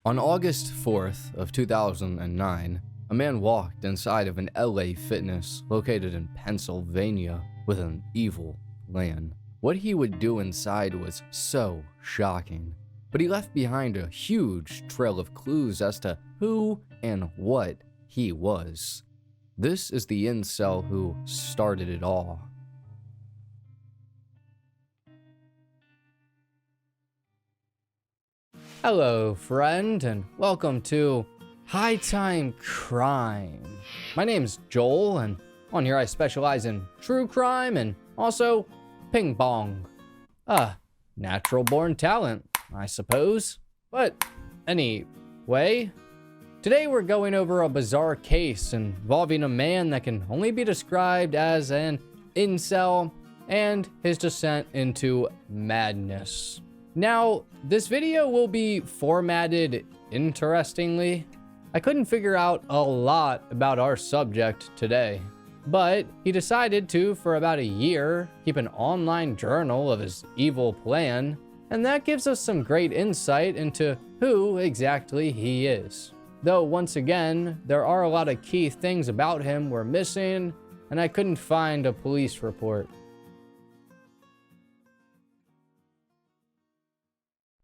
On August 4th of 2009, a man walked inside of an LA Fitness located in Pennsylvania with an evil plan. What he would do inside was so shocking, but he left behind a huge trail of clues as to who and what he was. This is the incel who started it all. Hello, friend, and welcome to High Time Crime. My name's Joel, and on here I specialize in true crime and also ping pong. Natural born talent, I suppose. But anyway, today we're going over a bizarre case involving a man that can only be described as an incel and his descent into madness. Now, this video will be formatted interestingly. I couldn't figure out a lot about our subject today, but he decided to, for about a year, keep an online journal of his evil plan, and that gives us some great insight into who exactly he is. Though, once again, there are a lot of key things about him we're missing, and I couldn't find a police report.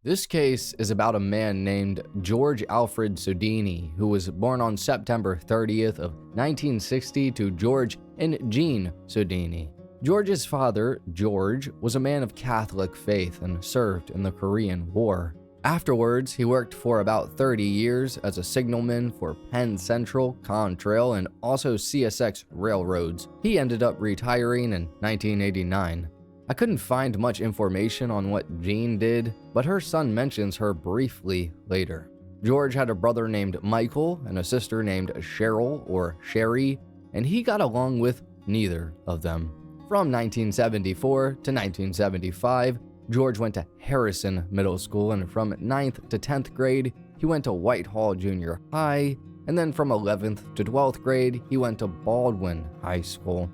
This case is about a man named George Alfred Sodini, who was born on September 30th of 1960 to George and Jean Sodini. George's father, George, was a man of Catholic faith and served in the Korean War. Afterwards, he worked for about 30 years as a signalman for Penn Central, Contrail, and also CSX railroads. He ended up retiring in 1989. I couldn't find much information on what Jean did, but her son mentions her briefly later. George had a brother named Michael and a sister named Cheryl or Sherry, and he got along with neither of them. From 1974 to 1975, George went to Harrison Middle School, and from 9th to 10th grade, he went to Whitehall Junior High, and then from 11th to 12th grade, he went to Baldwin High School.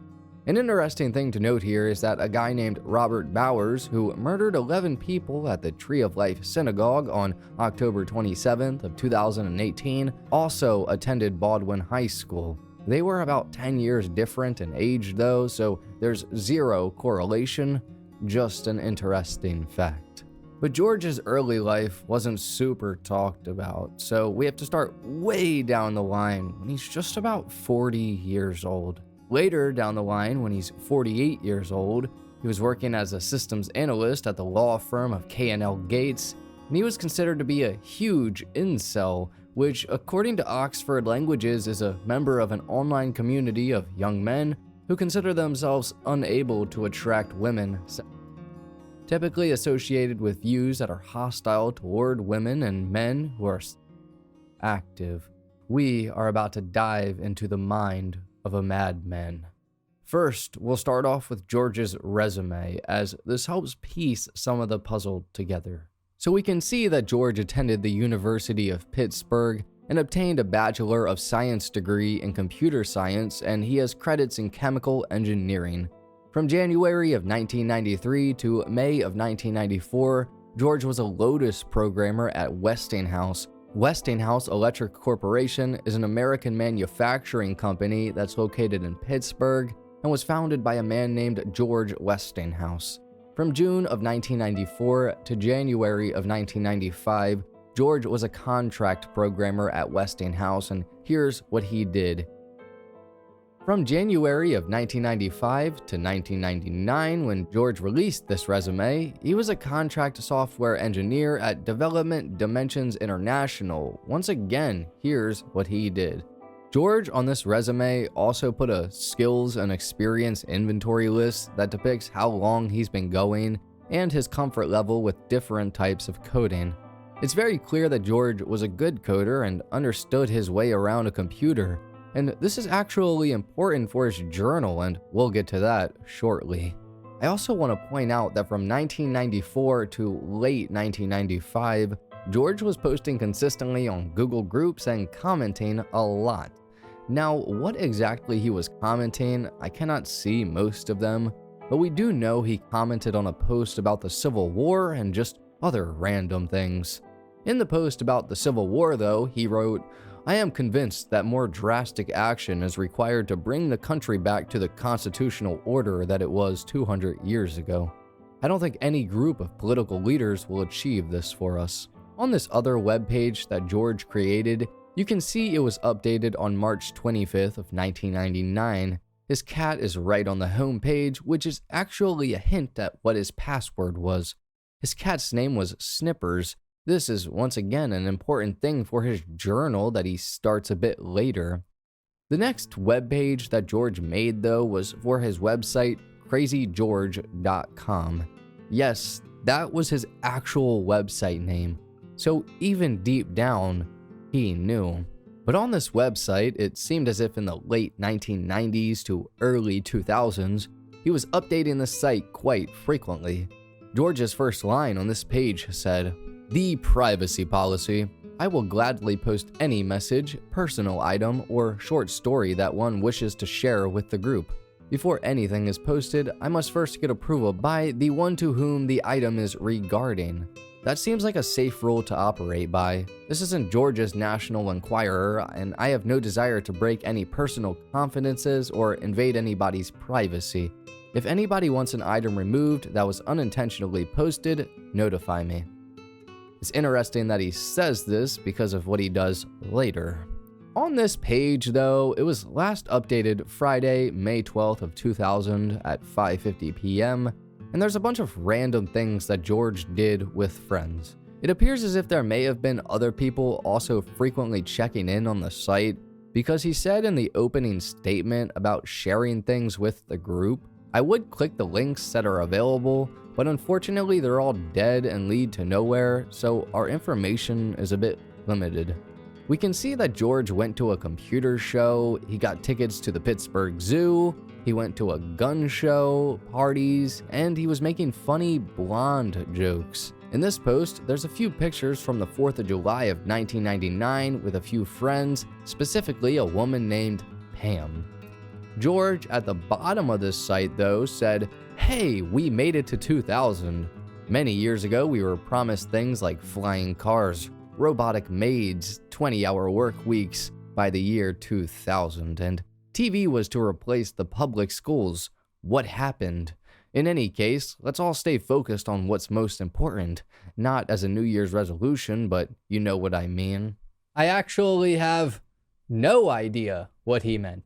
An interesting thing to note here is that a guy named Robert Bowers, who murdered 11 people at the Tree of Life Synagogue on October 27th of 2018, also attended Baldwin High School. They were about 10 years different in age though, so there's zero correlation, just an interesting fact. But George's early life wasn't super talked about, so we have to start way down the line when he's just about 40 years old. Later down the line, when he's 48 years old, he was working as a systems analyst at the law firm of K&L Gates, and he was considered to be a huge incel, which, according to Oxford Languages, is a member of an online community of young men who consider themselves unable to attract women, typically associated with views that are hostile toward women and men who are active. We are about to dive into the mind of a madman. First, we'll start off with George's resume, as this helps piece some of the puzzle together. So we can see that George attended the University of Pittsburgh and obtained a Bachelor of Science degree in computer science, and he has credits in chemical engineering. From January of 1993 to May of 1994, George was a Lotus programmer at Westinghouse. Westinghouse Electric Corporation is an American manufacturing company that's located in Pittsburgh and was founded by a man named George Westinghouse. From June of 1994 to January of 1995, George was a contract programmer at Westinghouse, and here's what he did. From January of 1995 to 1999, when George released this resume, he was a contract software engineer at Development Dimensions International. Once again, here's what he did. George on this resume also put a skills and experience inventory list that depicts how long he's been going and his comfort level with different types of coding. It's very clear that George was a good coder and understood his way around a computer. And this is actually important for his journal, and we'll get to that shortly. I also want to point out that from 1994 to late 1995, George was posting consistently on Google Groups and commenting a lot. Now, what exactly he was commenting, I cannot see most of them, but we do know he commented on a post about the Civil War and just other random things. In the post about the Civil War, though, he wrote, "I am convinced that more drastic action is required to bring the country back to the constitutional order that it was 200 years ago. I don't think any group of political leaders will achieve this for us." On this other webpage that George created, you can see it was updated on March 25th of 1999. His cat is right on the home page, which is actually a hint at what his password was. His cat's name was Snippers. This is once again an important thing for his journal that he starts a bit later. The next webpage that George made, though, was for his website, crazygeorge.com. Yes, that was his actual website name. So even deep down, he knew. But on this website, it seemed as if in the late 1990s to early 2000s, he was updating the site quite frequently. George's first line on this page said, "The privacy policy. I will gladly post any message, personal item, or short story that one wishes to share with the group. Before anything is posted, I must first get approval by the one to whom the item is regarding." That seems like a safe rule to operate by. This isn't George's National Enquirer, and I have no desire to break any personal confidences or invade anybody's privacy. If anybody wants an item removed that was unintentionally posted, notify me. It's interesting that he says this because of what he does later. On this page, though, it was last updated Friday, May 12th of 2000 at 5:50 p.m., and there's a bunch of random things that George did with friends. It appears as if there may have been other people also frequently checking in on the site, because he said in the opening statement about sharing things with the group, "I would click the links that are available, but unfortunately they're all dead and lead to nowhere, so our information is a bit limited." We can see that George went to a computer show, he got tickets to the Pittsburgh Zoo, he went to a gun show, parties, and he was making funny blonde jokes. In this post, there's a few pictures from the 4th of July of 1999 with a few friends, specifically a woman named Pam. George, at the bottom of this site, though, said, "Hey, we made it to 2000. Many years ago, we were promised things like flying cars, robotic maids, 20-hour work weeks by the year 2000, and TV was to replace the public schools. What happened? In any case, let's all stay focused on what's most important, not as a New Year's resolution, but you know what I mean." I actually have no idea what he meant.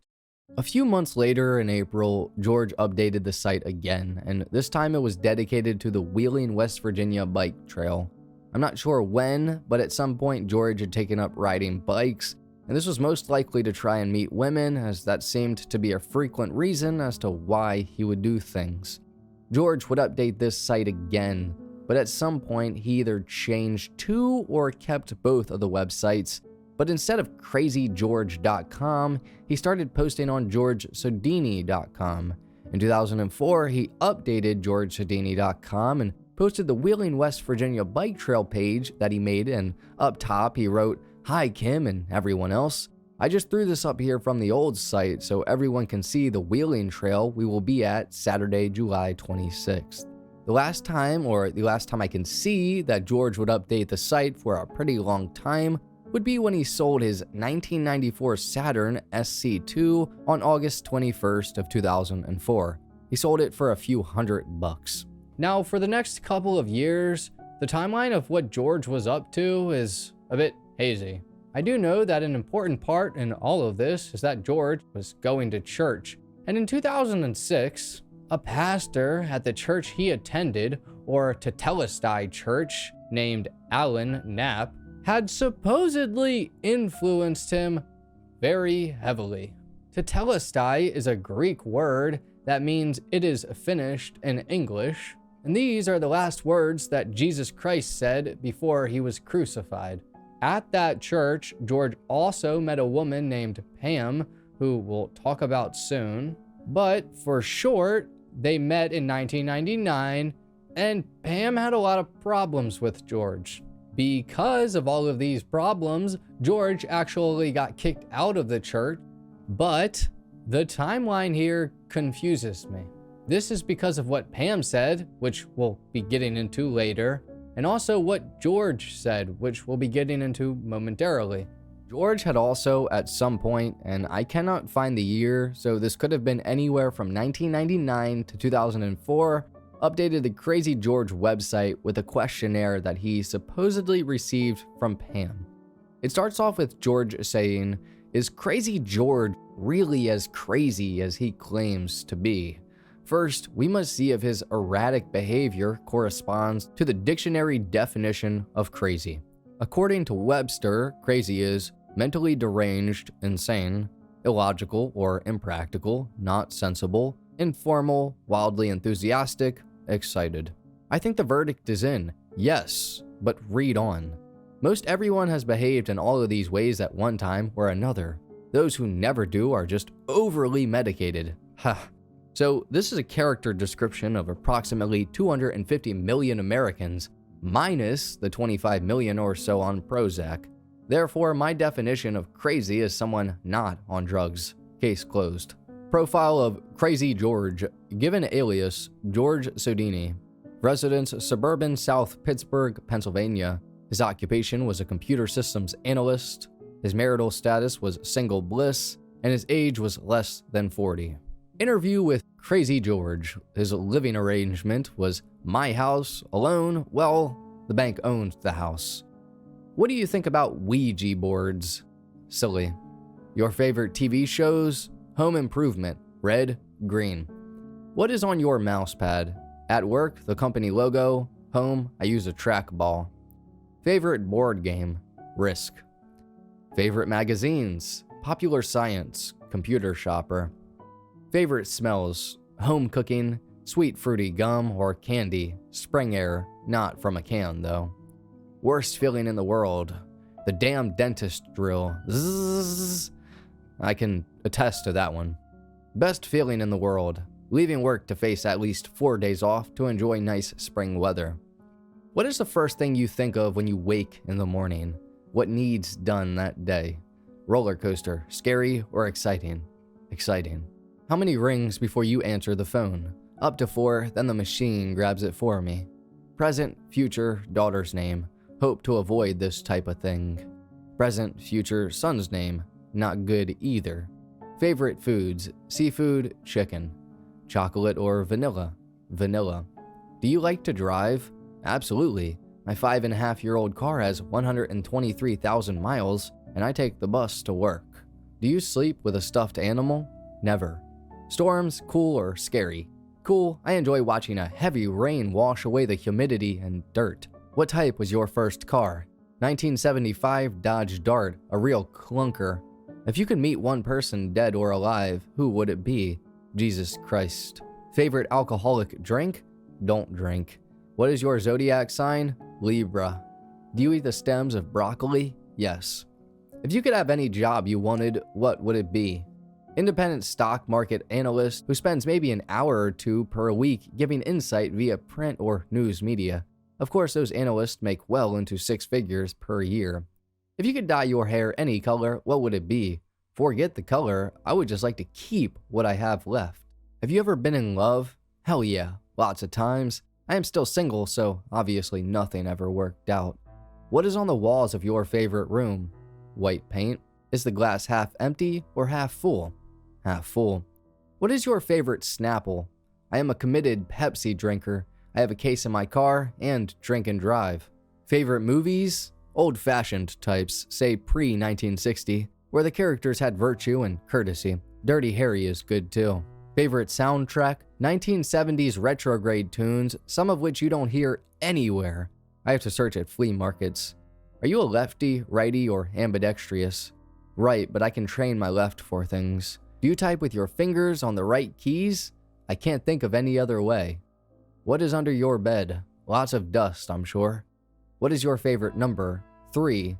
A few months later, in April, George updated the site again, and this time it was dedicated to the Wheeling, West Virginia bike trail. I'm not sure when, but at some point George had taken up riding bikes, and this was most likely to try and meet women, as that seemed to be a frequent reason as to why he would do things. George would update this site again, but at some point he either changed to or kept both of the websites. But instead of crazygeorge.com, he started posting on georgesodini.com. In 2004, he updated georgesodini.com and posted the Wheeling, West Virginia bike trail page that he made, and up top he wrote, "Hi Kim and everyone else. I just threw this up here from the old site so everyone can see the Wheeling Trail we will be at Saturday, July 26th. The last time I can see that George would update the site for a pretty long time would be when he sold his 1994 Saturn SC2 on August 21st of 2004. He sold it for a few $100. Now, for the next couple of years, the timeline of what George was up to is a bit hazy. I do know that an important part in all of this is that George was going to church, and in 2006, a pastor at the church he attended, or Tetelestai Church, named Alan Knapp, had supposedly influenced him very heavily. Tetelestai is a Greek word that means it is finished in English, and these are the last words that Jesus Christ said before he was crucified. At that church, George also met a woman named Pam, who we'll talk about soon. But for short, they met in 1999, and Pam had a lot of problems with George. Because of all of these problems, George actually got kicked out of the church, but the timeline here confuses me. This is because of what Pam said, which we'll be getting into later. and also what George said, which we'll be getting into momentarily. George had also, at some point, and I cannot find the year, so this could have been anywhere from 1999 to 2004, updated the Crazy George website with a questionnaire that he supposedly received from Pam. It starts off with George saying, "Is Crazy George really as crazy as he claims to be? First, we must see if his erratic behavior corresponds to the dictionary definition of crazy. According to Webster, crazy is mentally deranged, insane, illogical or impractical, not sensible, informal, wildly enthusiastic, excited." I think the verdict is in. Yes, but read on. Most everyone has behaved in all of these ways at one time or another. Those who never do are just overly medicated. Ha. So this is a character description of approximately 250 million Americans, minus the 25 million or so on Prozac. Therefore, my definition of crazy is someone not on drugs. Case closed. Profile of Crazy George. Given alias, George Sodini. Residence, suburban South Pittsburgh, Pennsylvania. His occupation was a computer systems analyst. His marital status was single bliss, and his age was less than 40. Interview with Crazy George. His living arrangement was my house, alone. Well, the bank owned the house. What do you think about Ouija boards? Silly. Your favorite TV shows? Home Improvement, red, green. What is on your mouse pad? At work, the company logo. Home, I use a trackball. Favorite board game? Risk. Favorite magazines? Popular Science, Computer Shopper. Favorite smells? Home cooking, sweet fruity gum or candy, spring air, not from a can though. Worst feeling in the world? The damn dentist drill. Zzz. I can attest to that one. Best feeling in the world? Leaving work to face at least 4 days off to enjoy nice spring weather. What is the first thing you think of when you wake in the morning? What needs done that day? Roller coaster, scary or exciting? Exciting. How many rings before you answer the phone? Up to 4, then the machine grabs it for me. Present, future, daughter's name. Hope to avoid this type of thing. Present, future, son's name. Not good either. Favorite foods, seafood, chicken. Chocolate or vanilla? Vanilla. Do you like to drive? Absolutely. My 5.5-year-old car has 123,000 miles, and I take the bus to work. Do you sleep with a stuffed animal? Never. Storms, cool or scary? Cool, I enjoy watching a heavy rain wash away the humidity and dirt. What type was your first car? 1975 Dodge Dart, a real clunker. If you could meet one person dead or alive, who would it be? Jesus Christ. Favorite alcoholic drink? Don't drink. What is your zodiac sign? Libra. Do you eat the stems of broccoli? Yes. If you could have any job you wanted, what would it be? Independent stock market analyst who spends maybe an hour or 2 per week giving insight via print or news media. Of course, those analysts make well into 6 figures per year. If you could dye your hair any color, what would it be? Forget the color, I would just like to keep what I have left. Have you ever been in love? Hell yeah, lots of times. I am still single, so obviously nothing ever worked out. What is on the walls of your favorite room? White paint. Is the glass half empty or half full? Half full. What is your favorite Snapple? I am a committed Pepsi drinker. I have a case in my car and drink and drive. Favorite movies? Old-fashioned types, say pre-1960, where the characters had virtue and courtesy. Dirty Harry is good too. Favorite soundtrack? 1970s retrograde tunes, some of which you don't hear anywhere. I have to search at flea markets. Are you a lefty, righty, or ambidextrous? Right, but I can train my left for things. Do you type with your fingers on the right keys? I can't think of any other way. What is under your bed? Lots of dust, I'm sure. What is your favorite number? 3.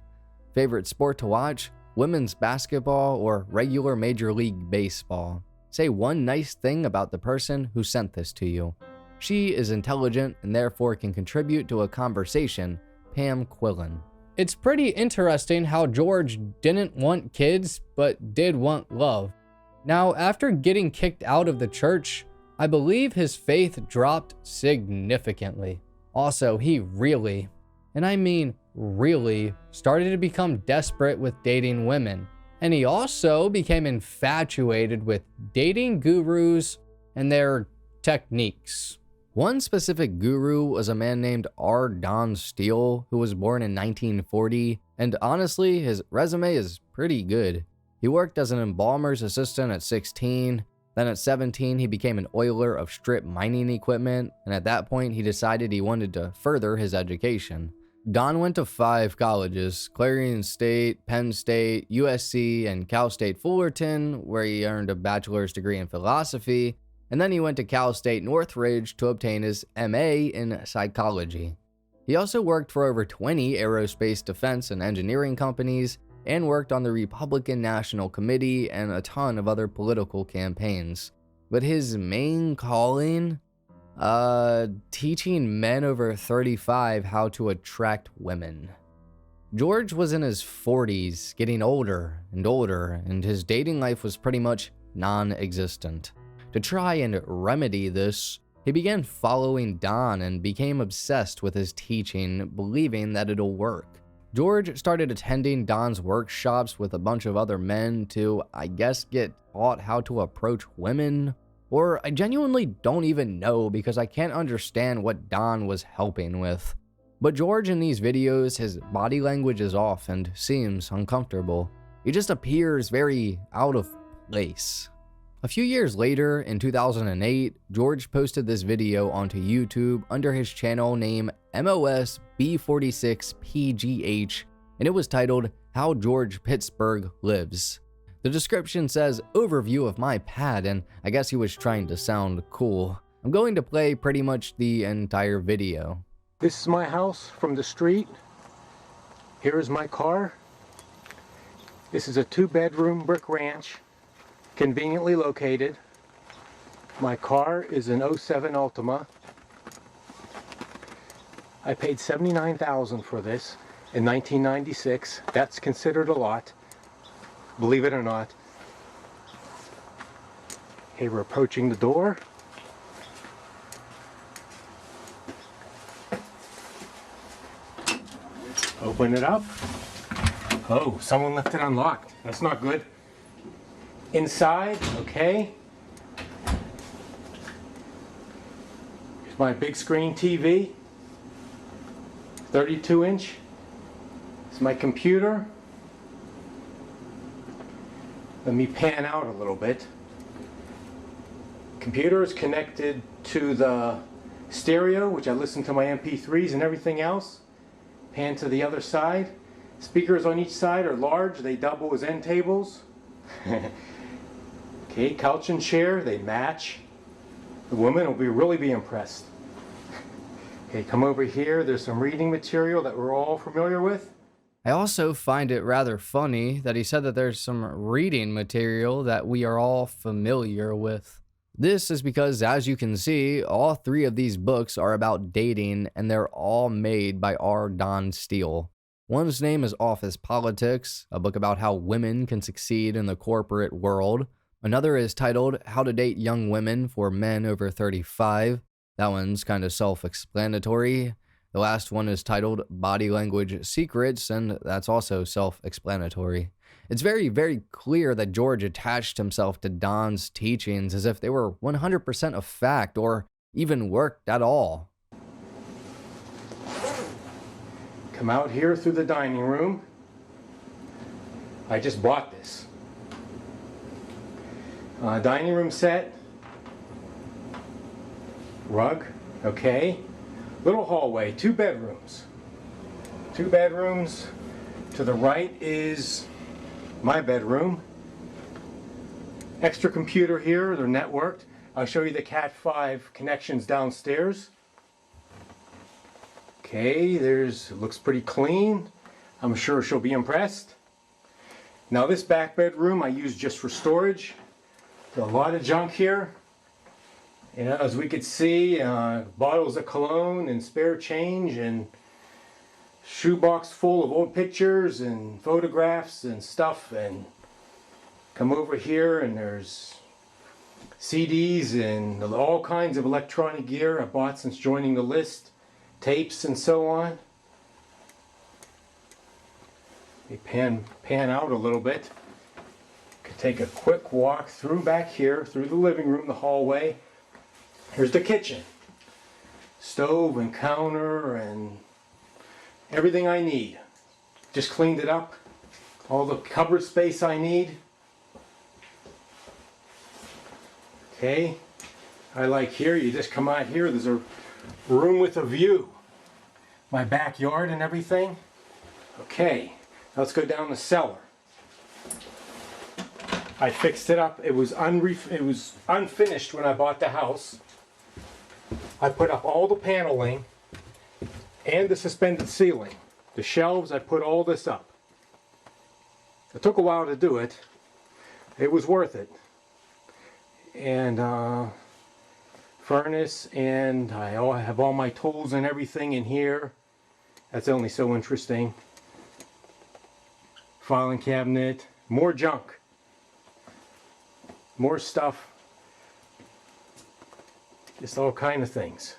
Favorite sport to watch? Women's basketball or regular Major League Baseball? Say one nice thing about the person who sent this to you. She is intelligent and therefore can contribute to a conversation. Pam Quillin. It's pretty interesting how George didn't want kids, but did want love. Now, after getting kicked out of the church, I believe his faith dropped significantly. Also, he really, and I mean really, started to become desperate with dating women. And he also became infatuated with dating gurus and their techniques. One specific guru was a man named R. Don Steele, who was born in 1940, and honestly, his resume is pretty good. He worked as an embalmer's assistant at 16, then at 17 he became an oiler of strip mining equipment, and at that point he decided he wanted to further his education. Don went to 5 colleges: Clarion State, Penn State, USC, and Cal State Fullerton, where he earned a bachelor's degree in philosophy, and then he went to Cal State Northridge to obtain his MA in psychology. He also worked for over 20 aerospace, defense, and engineering companies, and worked on the Republican National Committee and a ton of other political campaigns. But his main calling? Teaching men over 35 how to attract women. George was in his 40s, getting older, and his dating life was pretty much non-existent. To try and remedy this, he began following Don and became obsessed with his teaching, believing that it'll work. George started attending Don's workshops with a bunch of other men to, I guess, get taught how to approach women. Or I genuinely don't even know because I can't understand what Don was helping with. But George in these videos, his body language is off and seems uncomfortable. He just appears very out of place. A few years later, in 2008, George posted this video onto YouTube under his channel name MOSB46PGH, and it was titled How George Pittsburgh Lives. The description says, "Overview of my pad," and I guess he was trying to sound cool. I'm going to play pretty much the entire video. This is my house from the street. Here is my car. This is a 2-bedroom brick ranch, conveniently located. My car is an '07 Altima. I paid $79,000 for this in 1996. That's considered a lot, believe it or not. Okay, we're approaching the door. Open it up. Oh, someone left it unlocked. That's not good. Inside, okay. Here's my big screen TV, 32-inch. It's my computer. Let me pan out a little bit. Computer is connected to the stereo, which I listen to my MP3s and everything else. Pan to the other side. Speakers on each side are large. They double as end tables. Okay, couch and chair, they match. The woman will really be impressed. Okay, come over here. There's some reading material that we're all familiar with. I also find it rather funny that he said that there's some reading material that we are all familiar with. This is because, as you can see, all 3 of these books are about dating, and they're all made by R. Don Steele. One's name is Office Politics, a book about how women can succeed in the corporate world. Another is titled How to Date Young Women for Men Over 35. That one's kind of self-explanatory. The last one is titled Body Language Secrets, and that's also self-explanatory. It's very, very clear that George attached himself to Don's teachings as if they were 100% a fact or even worked at all. Come out here through the dining room. I just bought this. Dining room set. Rug, okay. Little hallway, 2 bedrooms. 2 bedrooms. To the right is my bedroom. Extra computer here, they're networked. I'll show you the Cat5 connections downstairs. Okay, looks pretty clean. I'm sure she'll be impressed. Now this back bedroom I use just for storage. There's a lot of junk here. You know, as we could see, bottles of cologne and spare change and shoebox full of old pictures and photographs and stuff. And come over here and there's CDs and all kinds of electronic gear I bought since joining the list. tapes and so on. Let me pan out a little bit. Could take a quick walk through back here, through the living room, the hallway. Here's the kitchen. Stove and counter and everything I need. Just cleaned it up. All the cupboard space I need. Okay. I like here, you just come out here, there's a room with a view. My backyard and everything. Okay. Let's go down the cellar. I fixed it up. It was unfinished when I bought the house. I put up all the paneling and the suspended ceiling. The shelves, I put all this up. It took a while to do it. It was worth it. And furnace, and I have all my tools and everything in here. That's only so interesting. Filing cabinet, more junk, more stuff, just all kind of things.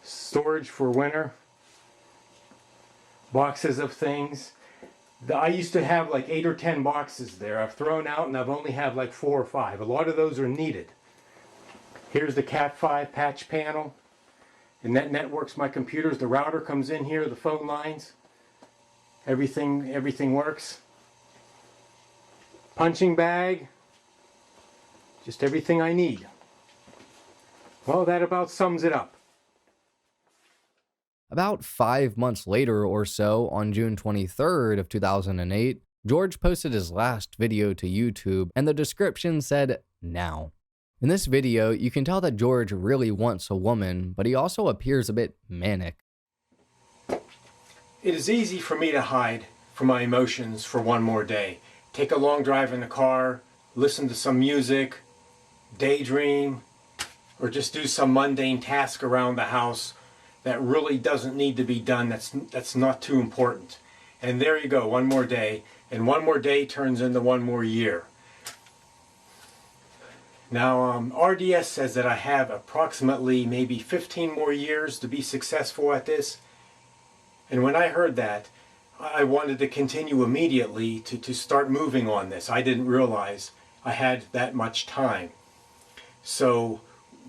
Storage for winter, boxes of things. I used to have like 8 or 10 boxes there. I've thrown out and I've only have like 4 or 5. A lot of those are needed. Here's the Cat5 patch panel, and that networks my computers. The router comes in here, the phone lines. Everything works. Punching bag. Just everything I need. Well, that about sums it up. About 5 months later or so, on June 23rd of 2008, George posted his last video to YouTube, and the description said, "Now." In this video, you can tell that George really wants a woman, but he also appears a bit manic. It is easy for me to hide from my emotions for one more day. Take a long drive in the car, listen to some music, daydream, or just do some mundane task around the house that really doesn't need to be done, that's not too important. And there you go, one more day, and one more day turns into one more year. Now, RDS says that I have approximately maybe 15 more years to be successful at this. And when I heard that, I wanted to continue immediately to start moving on this. I didn't realize I had that much time. So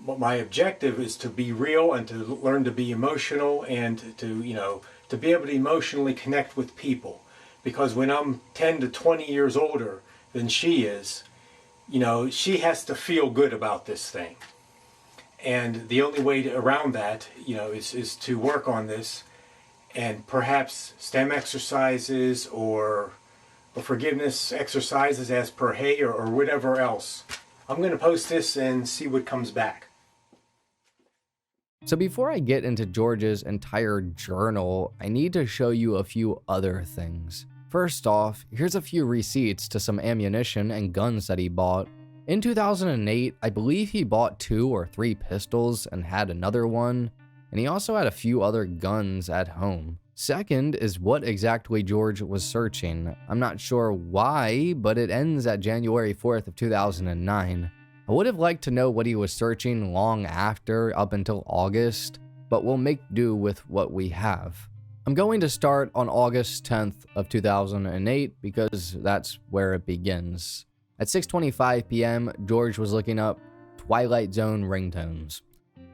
my objective is to be real and to learn to be emotional and to be able to emotionally connect with people. Because when I'm 10 to 20 years older than she is, she has to feel good about this thing. And the only way around that, is to work on this, and perhaps STEM exercises or forgiveness exercises as per Hay or whatever else. I'm going to post this and see what comes back. So before I get into George's entire journal, I need to show you a few other things. First off, here's a few receipts to some ammunition and guns that he bought. In 2008, I believe he bought 2 or 3 pistols and had another one, and he also had a few other guns at home. Second is what exactly George was searching. I'm not sure why, but it ends at January 4th of 2009. I would have liked to know what he was searching long after, up until August, but we'll make do with what we have. I'm going to start on August 10th of 2008 because that's where it begins. At 6:25 p.m., George was looking up Twilight Zone ringtones.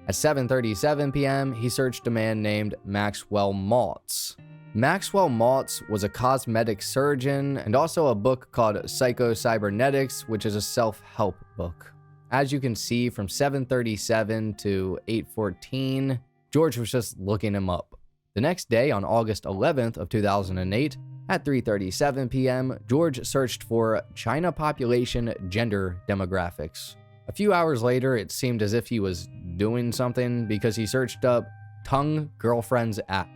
At 7:37 p.m., he searched a man named Maxwell Maltz. Maxwell Maltz was a cosmetic surgeon and also a book called Psycho-Cybernetics, which is a self-help book. As you can see, from 7:37 to 8:14, George was just looking him up. The next day, on August 11th of 2008, at 3:37 p.m., George searched for China population gender demographics. A few hours later, it seemed as if he was doing something because he searched up Tongue Girlfriends app.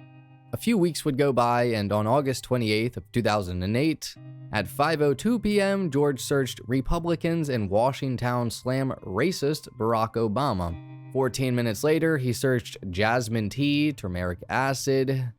A few weeks would go by, and on August 28th of 2008, at 5:02 p.m., George searched Republicans in Washington slam racist Barack Obama. 14 minutes later, he searched jasmine tea, turmeric acid,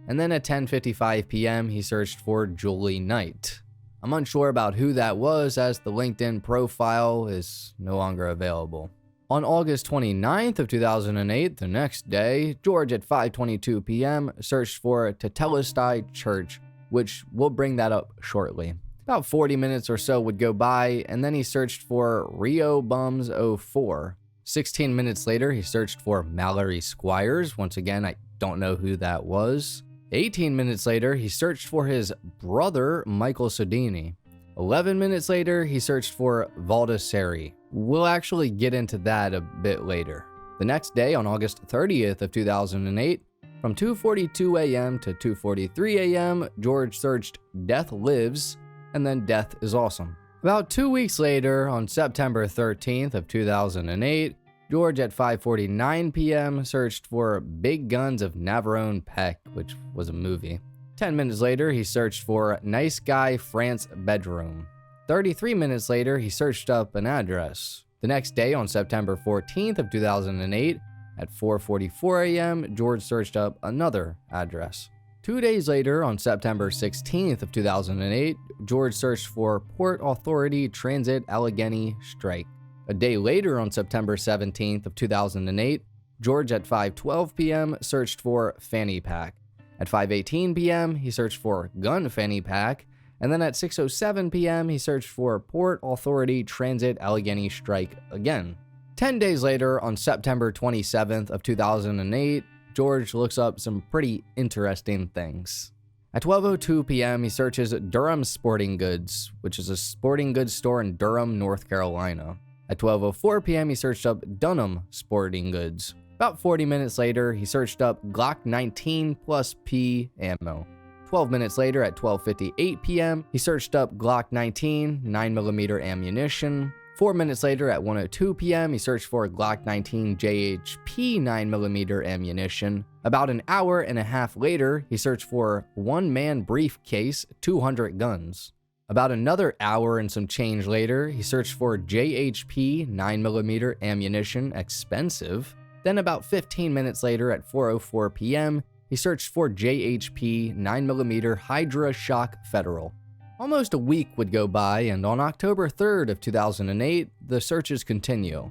and then at 10:55 p.m., he searched for Julie Knight. I'm unsure about who that was, as the LinkedIn profile is no longer available. On August 29th of 2008, the next day, George at 5:22 p.m. searched for Tetelestai Church, which we'll bring that up shortly. About 40 minutes or so would go by, and then he searched for Rio Bums 04. 16 minutes later, he searched for Mallory Squires. Once again, I don't know who that was. 18 minutes later, he searched for his brother, Michael Sodini. 11 minutes later, he searched for Valdesari. We'll actually get into that a bit later. The next day, on August 30th of 2008, from 2:42 a.m. to 2:43 a.m., George searched Death Lives, and then Death is Awesome. About 2 weeks later, on September 13th of 2008, George at 5:49 p.m. searched for Big Guns of Navarone Peck, which was a movie. 10 minutes later, he searched for Nice Guy France Bedroom. 33 minutes later, he searched up an address. The next day, on September 14th of 2008, at 4:44 a.m., George searched up another address. 2 days later, on September 16th of 2008, George searched for Port Authority Transit Allegheny Strike. A day later, on September 17th of 2008, George at 5:12 p.m. searched for Fanny Pack. At 5:18 p.m., he searched for Gun Fanny Pack, and then at 6:07 p.m., he searched for Port Authority Transit Allegheny Strike again. 10 days later, on September 27th of 2008, George looks up some pretty interesting things. At 12:02 p.m., he searches Durham Sporting Goods, which is a sporting goods store in Durham, North Carolina. At 12:04 p.m., he searched up Dunham Sporting Goods. About 40 minutes later, he searched up Glock 19 plus P ammo. 12 minutes later, at 12:58 p.m., he searched up Glock 19 9mm ammunition. 4 minutes later, at 1:02 p.m., he searched for Glock 19 JHP 9mm ammunition. About an hour and a half later, he searched for one-man briefcase 200 guns. About another hour and some change later, he searched for JHP 9mm ammunition expensive. Then about 15 minutes later, at 4:04 p.m., he searched for JHP 9mm Hydra Shock Federal. Almost a week would go by, and on October 3rd of 2008, the searches continue.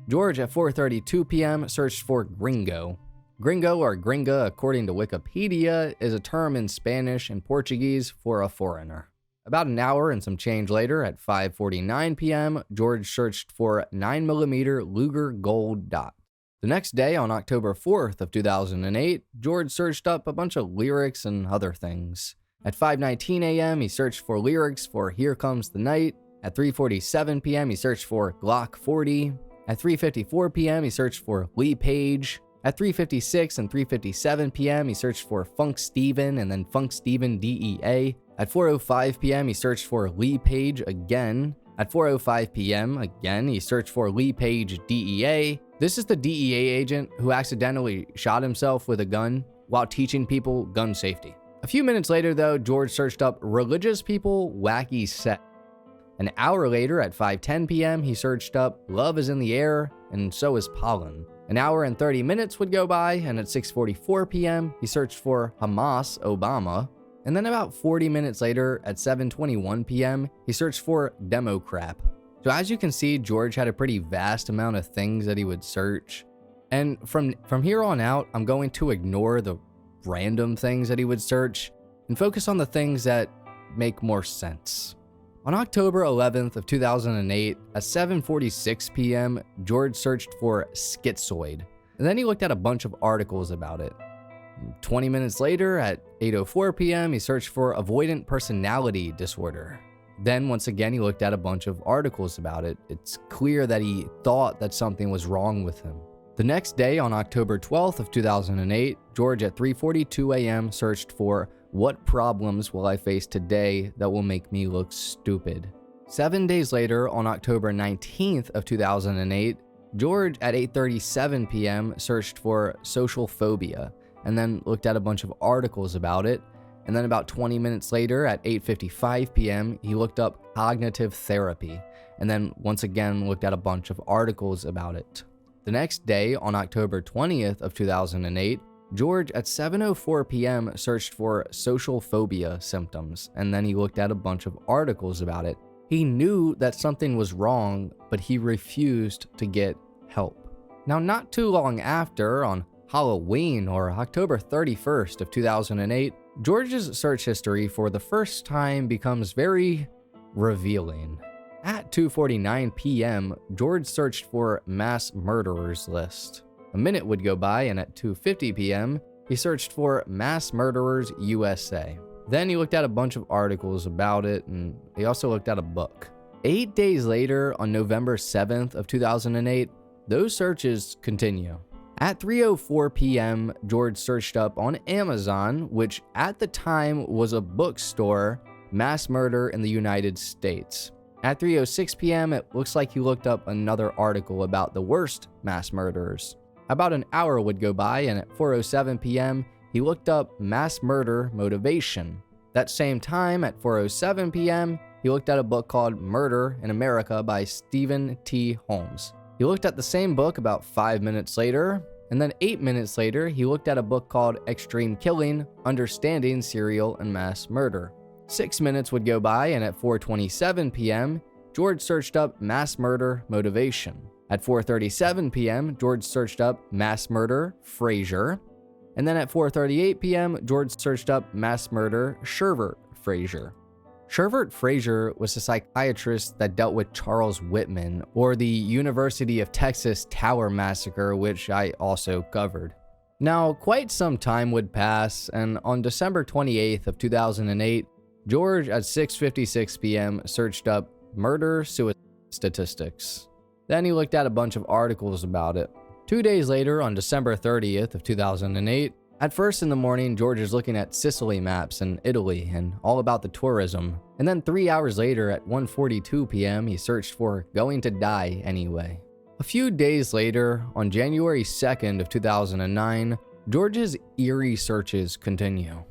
George at 4:32 p.m. searched for Gringo. Gringo, or gringa according to Wikipedia, is a term in Spanish and Portuguese for a foreigner. About an hour and some change later, at 5:49 p.m., George searched for 9mm Luger Gold Dot. The next day, on October 4th of 2008, George searched up a bunch of lyrics and other things. At 5:19 a.m., he searched for lyrics for Here Comes the Night. At 3:47 p.m., he searched for Glock 40. At 3:54 p.m., he searched for Lee Page. At 3:56 and 3:57 p.m., he searched for Funk Steven and then Funk Steven DEA. At 4:05 p.m., he searched for Lee Page again. At 4:05 p.m., again, he searched for Lee Page DEA. This is the DEA agent who accidentally shot himself with a gun while teaching people gun safety. A few minutes later, though, George searched up Religious People Wacky Set. An hour later, at 5:10 p.m., he searched up Love is in the Air, and so is Pollen. An hour and 30 minutes would go by, and at 6:44 p.m., he searched for Hamas Obama. And then about 40 minutes later, at 7:21 p.m., he searched for Democrap. So as you can see, George had a pretty vast amount of things that he would search. And from here on out, I'm going to ignore the random things that he would search and focus on the things that make more sense. On October 11th of 2008, at 7:46 p.m., George searched for schizoid, and then he looked at a bunch of articles about it. 20 minutes later, at 8:04 p.m., he searched for avoidant personality disorder. Then once again, he looked at a bunch of articles about it. It's clear that he thought that something was wrong with him. The next day, on October 12th of 2008, George at 3:42 a.m. searched for what problems will I face today that will make me look stupid. 7 days later, on October 19th of 2008, George at 8:37 p.m. searched for social phobia and then looked at a bunch of articles about it. And then about 20 minutes later, at 8:55 p.m., he looked up cognitive therapy and then once again looked at a bunch of articles about it. The next day, on October 20th of 2008, George at 7:04 p.m. searched for social phobia symptoms, and then he looked at a bunch of articles about it. He knew that something was wrong, but he refused to get help. Now, not too long after, on Halloween or October 31st of 2008, George's search history for the first time becomes very revealing. At 2:49 p.m., George searched for mass murderers list. A minute would go by, and at 2:50 p.m., he searched for mass murderers USA. Then he looked at a bunch of articles about it, and he also looked at a book. 8 days later, on November 7th of 2008, those searches continue. At 3:04 p.m., George searched up on Amazon, which at the time was a bookstore, mass murder in the United States. At 3:06 p.m., it looks like he looked up another article about the worst mass murderers. About an hour would go by, and at 4:07 p.m., he looked up mass murder motivation. That same time, at 4:07 p.m., he looked at a book called Murder in America by Stephen T. Holmes. He looked at the same book about 5 minutes later, and then 8 minutes later, he looked at a book called Extreme Killing, Understanding Serial and Mass Murder. 6 minutes would go by, and at 4:27 p.m., George searched up mass murder motivation. At 4:37 p.m., George searched up mass murder Frazier. And then at 4:38 p.m., George searched up mass murder Shervert Frazier. Shervert Frazier was a psychiatrist that dealt with Charles Whitman, or the University of Texas Tower Massacre, which I also covered. Now, quite some time would pass, and on December 28th of 2008, George at 6:56 p.m. searched up murder-suicide statistics. Then he looked at a bunch of articles about it. 2 days later, on December 30th of 2008, at first in the morning, George is looking at Sicily maps in Italy and all about the tourism. And then 3 hours later at 1:42 p.m., he searched for Going to Die Anyway. A few days later, on January 2nd of 2009, George's eerie searches continue.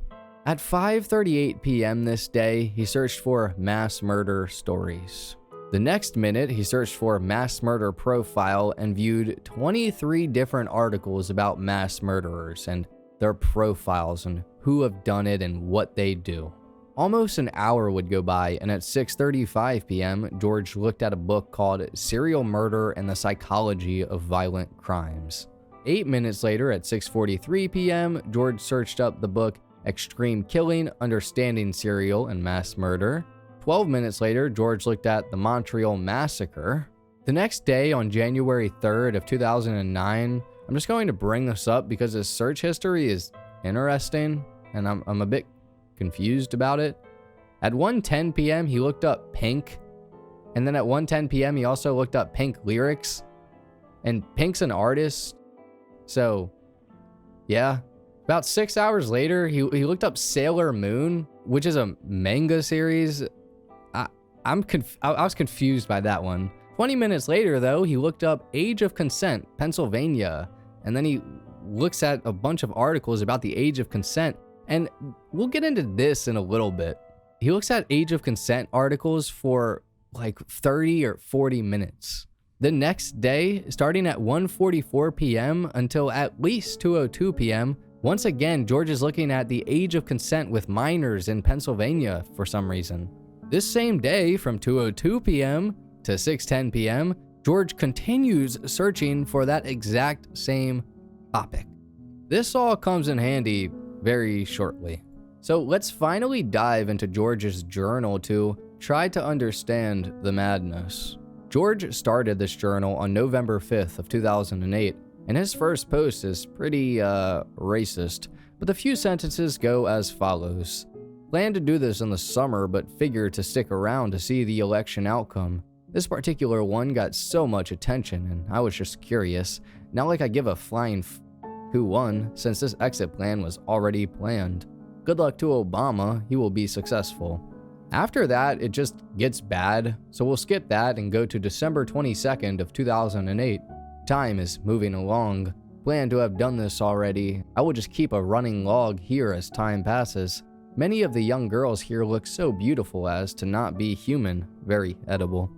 At 5:38 p.m. this day, he searched for mass murder stories. The next minute, he searched for mass murder profile and viewed 23 different articles about mass murderers and their profiles and who have done it and what they do. Almost an hour would go by, and at 6:35 p.m., George looked at a book called Serial Murder and the Psychology of Violent Crimes. 8 minutes later, at 6:43 p.m., George searched up the book Extreme Killing, Understanding Serial and Mass Murder. 12 minutes later, George looked at the Montreal Massacre. The next day, on January 3rd of 2009, I'm just going to bring this up because his search history is interesting, and I'm a bit confused about it. At 1:10 p.m., he looked up Pink, and then at 1:10 p.m., he also looked up Pink lyrics, and Pink's an artist, so yeah. About 6 hours later, he looked up Sailor Moon, which is a manga series. I was confused by that one. 20 minutes later, though, he looked up Age of Consent, Pennsylvania, and then he looks at a bunch of articles about the age of consent, and we'll get into this in a little bit. He looks at age of consent articles for like 30 or 40 minutes. The next day, starting at 1:44 p.m. until at least 2:02 p.m., once again, George is looking at the age of consent with minors in Pennsylvania for some reason. This same day, from 2:02 p.m. to 6:10 p.m., George continues searching for that exact same topic. This all comes in handy very shortly. So let's finally dive into George's journal to try to understand the madness. George started this journal on November 5th of 2008, and his first post is pretty racist, but the few sentences go as follows. Planned to do this in the summer, but figured to stick around to see the election outcome. This particular one got so much attention, and I was just curious. Not like I give a flying who won, since this exit plan was already planned. Good luck to Obama, he will be successful. After that, it just gets bad, so we'll skip that and go to December 22nd of 2008. Time is moving along. Plan to have done this already. I will just keep a running log here as time passes. Many of the young girls here look so beautiful as to not be human, very edible.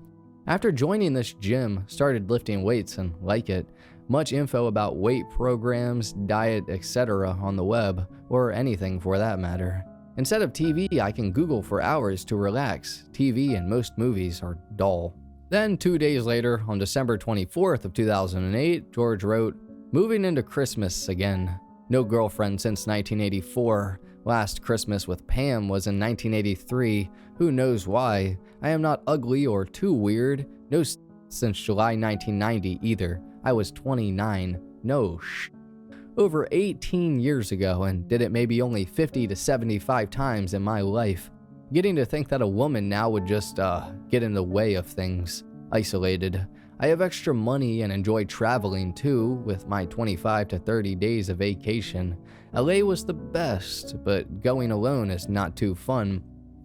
After joining this gym, started lifting weights and like it. Much info about weight programs, diet, etc. on the web, or anything for that matter. Instead of TV, I can Google for hours to relax. TV and most movies are dull. Then 2 days later, on December 24th of 2008, George wrote, "Moving into Christmas again. No girlfriend since 1984. Last Christmas with Pam was in 1983. Who knows why? I am not ugly or too weird. No since July 1990 either. I was 29. No Over 18 years ago, and did it maybe only 50 to 75 times in my life. Getting to think that a woman now would just, get in the way of things. Isolated. I have extra money and enjoy traveling too, with my 25 to 30 days of vacation. LA was the best, but going alone is not too fun.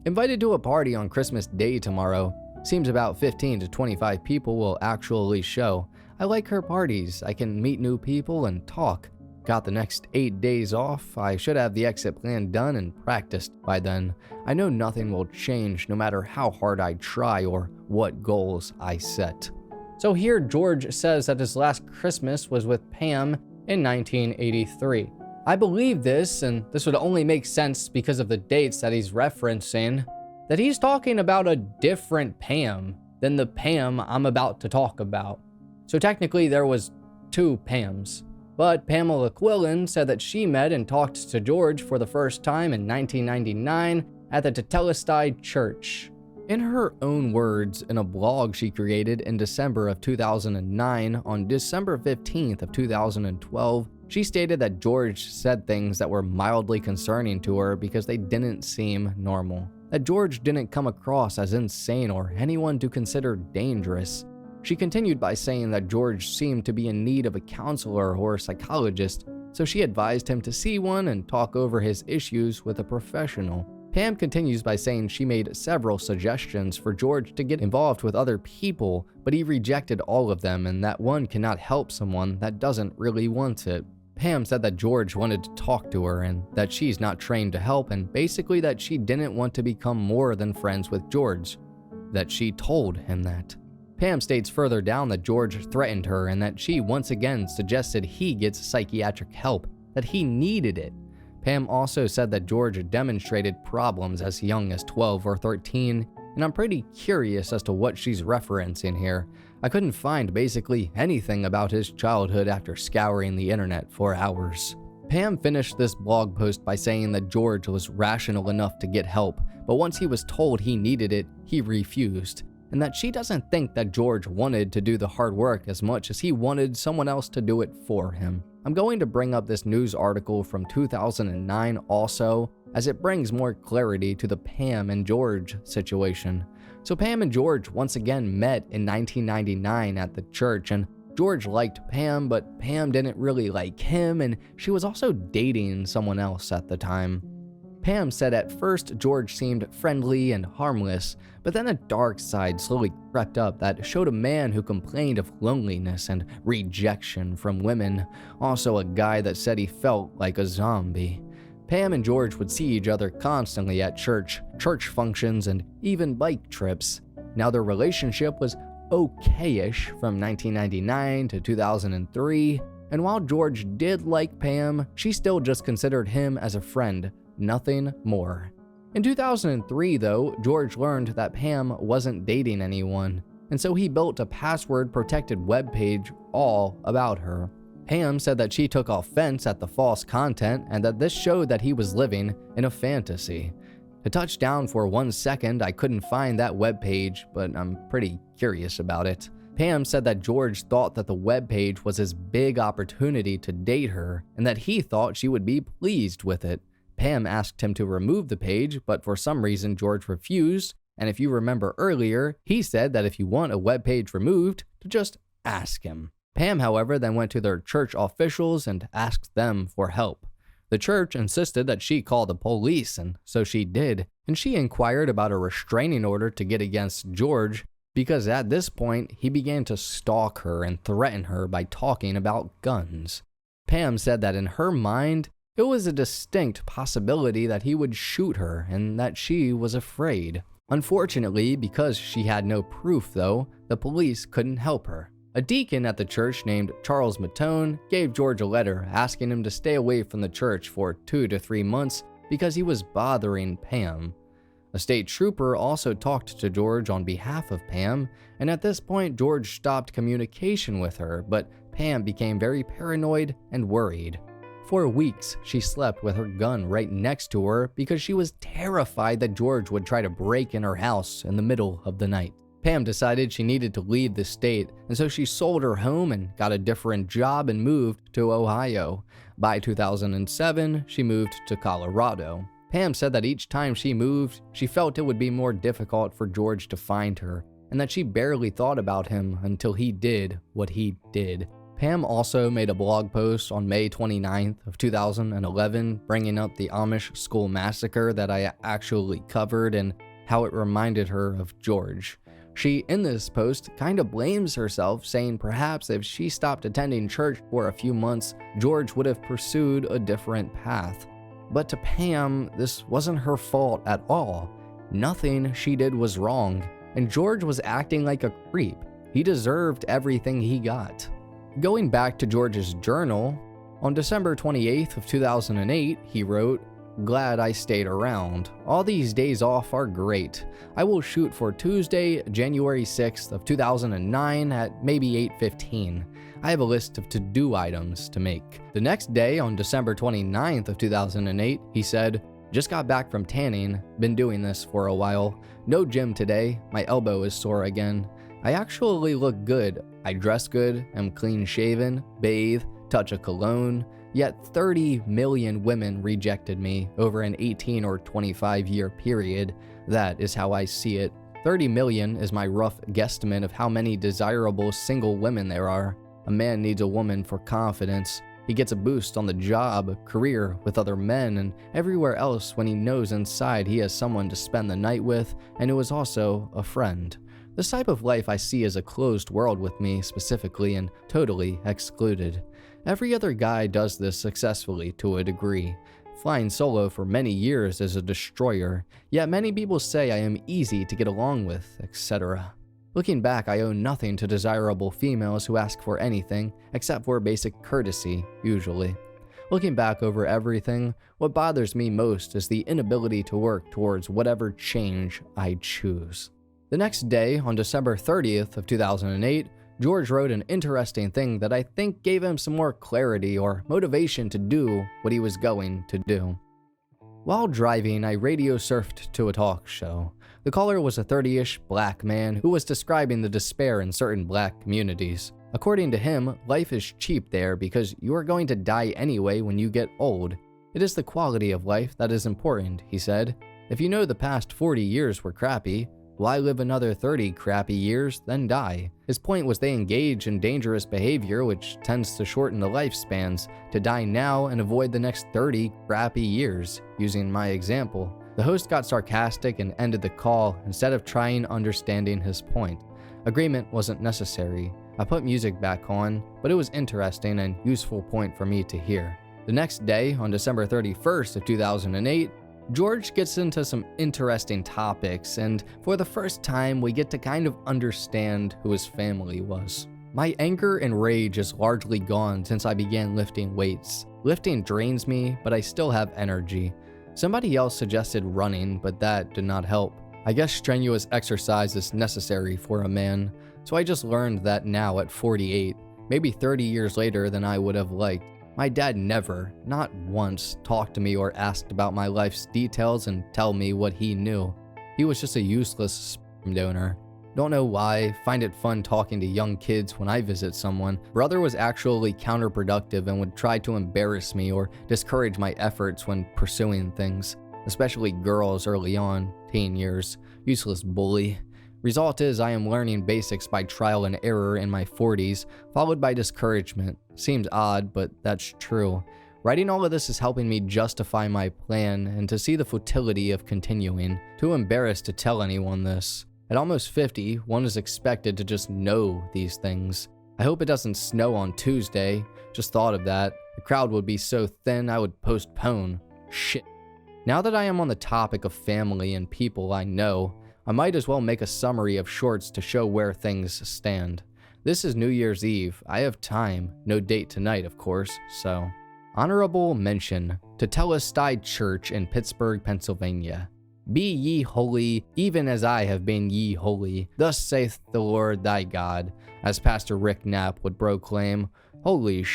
Invited to a party on Christmas Day tomorrow. Seems about 15 to 25 people will actually show. I like her parties. I can meet new people and talk. Got the next 8 days off. I should have the exit plan done and practiced by then. I know nothing will change no matter how hard I try or what goals I set." So here George says that his last Christmas was with Pam in 1983. I believe this, and this would only make sense because of the dates that he's referencing, that he's talking about a different Pam than the Pam I'm about to talk about. So technically there was 2 Pams. But Pamela Quillin said that she met and talked to George for the first time in 1999 at the Tetelestai Church. In her own words, in a blog she created in December of 2009, on December 15th of 2012, she stated that George said things that were mildly concerning to her because they didn't seem normal. That George didn't come across as insane or anyone to consider dangerous. She continued by saying that George seemed to be in need of a counselor or a psychologist, so she advised him to see one and talk over his issues with a professional. Pam continues by saying she made several suggestions for George to get involved with other people, but he rejected all of them and that one cannot help someone that doesn't really want it. Pam said that George wanted to talk to her and that she's not trained to help, and basically that she didn't want to become more than friends with George. That she told him that. Pam states further down that George threatened her and that she once again suggested he gets psychiatric help, that he needed it. Pam also said that George demonstrated problems as young as 12 or 13, and I'm pretty curious as to what she's referencing here. I couldn't find basically anything about his childhood after scouring the internet for hours. Pam finished this blog post by saying that George was rational enough to get help, but once he was told he needed it, he refused. And that she doesn't think that George wanted to do the hard work as much as he wanted someone else to do it for him. I'm going to bring up this news article from 2009 also, as it brings more clarity to the Pam and George situation. So Pam and George once again met in 1999 at the church, and George liked Pam, but Pam didn't really like him, and she was also dating someone else at the time. Pam said at first George seemed friendly and harmless, but then a dark side slowly crept up that showed a man who complained of loneliness and rejection from women, also a guy that said he felt like a zombie. Pam and George would see each other constantly at church functions, and even bike trips. Now their relationship was okay-ish from 1999 to 2003, and while George did like Pam, she still just considered him as a friend. Nothing more. In 2003, though, George learned that Pam wasn't dating anyone, and so he built a password-protected webpage all about her. Pam said that she took offense at the false content and that this showed that he was living in a fantasy. To touch down for 1 second, I couldn't find that webpage, but I'm pretty curious about it. Pam said that George thought that the webpage was his big opportunity to date her, and that he thought she would be pleased with it. Pam asked him to remove the page, but for some reason George refused, and if you remember earlier, he said that if you want a webpage removed, to just ask him. Pam, however, then went to their church officials and asked them for help. The church insisted that she call the police, and so she did, and she inquired about a restraining order to get against George, because at this point, he began to stalk her and threaten her by talking about guns. Pam said that in her mind, it was a distinct possibility that he would shoot her and that she was afraid. Unfortunately, because she had no proof though, the police couldn't help her. A deacon at the church named Charles Matone gave George a letter asking him to stay away from the church for 2 to 3 months because he was bothering Pam. A state trooper also talked to George on behalf of Pam, and at this point George stopped communication with her, but Pam became very paranoid and worried. For weeks, she slept with her gun right next to her because she was terrified that George would try to break in her house in the middle of the night. Pam decided she needed to leave the state, and so she sold her home and got a different job and moved to Ohio. By 2007, she moved to Colorado. Pam said that each time she moved, she felt it would be more difficult for George to find her, and that she barely thought about him until he did what he did. Pam also made a blog post on May 29th of 2011 bringing up the Amish school massacre that I actually covered and how it reminded her of George. She, in this post, kind of blames herself, saying perhaps if she stopped attending church for a few months, George would have pursued a different path. But to Pam, this wasn't her fault at all. Nothing she did was wrong, and George was acting like a creep. He deserved everything he got. Going back to George's journal, on December 28th of 2008, he wrote, "Glad I stayed around. All these days off are great. I will shoot for Tuesday, January 6th of 2009 at maybe 8:15. I have a list of to-do items to make." The next day, on December 29th of 2008, he said, "Just got back from tanning, been doing this for a while. No gym today, my elbow is sore again. I actually look good. I dress good, am clean shaven, bathe, touch a cologne. Yet 30 million women rejected me over an 18 or 25 year period. That is how I see it. 30 million is my rough guesstimate of how many desirable single women there are. A man needs a woman for confidence. He gets a boost on the job, career, with other men, and everywhere else when he knows inside he has someone to spend the night with and who is also a friend. This type of life I see as a closed world with me specifically and totally excluded. Every other guy does this successfully to a degree. Flying solo for many years is a destroyer, yet many people say I am easy to get along with, etc. Looking back, I owe nothing to desirable females who ask for anything except for basic courtesy, usually. Looking back over everything, what bothers me most is the inability to work towards whatever change I choose. The next day, on December 30th of 2008, George wrote an interesting thing that I think gave him some more clarity or motivation to do what he was going to do. While driving, I radio surfed to a talk show. The caller was a 30-ish black man who was describing the despair in certain black communities. According to him, life is cheap there because you are going to die anyway when you get old. It is the quality of life that is important, he said. If you know the past 40 years were crappy, why live another 30 crappy years, then die? His point was they engage in dangerous behavior which tends to shorten the lifespans, to die now and avoid the next 30 crappy years, using my example. The host got sarcastic and ended the call instead of trying understanding his point. Agreement wasn't necessary. I put music back on, but it was interesting and useful point for me to hear. The next day, on December 31st of 2008, George gets into some interesting topics, and for the first time, we get to kind of understand who his family was. My anger and rage is largely gone since I began lifting weights. Lifting drains me, but I still have energy. Somebody else suggested running, but that did not help. I guess strenuous exercise is necessary for a man, so I just learned that now at 48, maybe 30 years later than I would have liked. My dad never, not once, talked to me or asked about my life's details and tell me what he knew. He was just a useless sperm donor. Don't know why, find it fun talking to young kids when I visit someone. Brother was actually counterproductive and would try to embarrass me or discourage my efforts when pursuing things, especially girls early on, teen years. Useless bully. Result is I am learning basics by trial and error in my 40s, followed by discouragement. Seems odd, but that's true. Writing all of this is helping me justify my plan and to see the futility of continuing. Too embarrassed to tell anyone this. At almost 50, one is expected to just know these things. I hope it doesn't snow on Tuesday. Just thought of that. The crowd would be so thin I would postpone. Shit. Now that I am on the topic of family and people I know, I might as well make a summary of shorts to show where things stand. This is New Year's Eve. I have time. No date tonight, of course, so. Honorable mention to Telestide Church in Pittsburgh, Pennsylvania. Be ye holy, even as I have been ye holy. Thus saith the Lord thy God. As Pastor Rick Knapp would proclaim, holy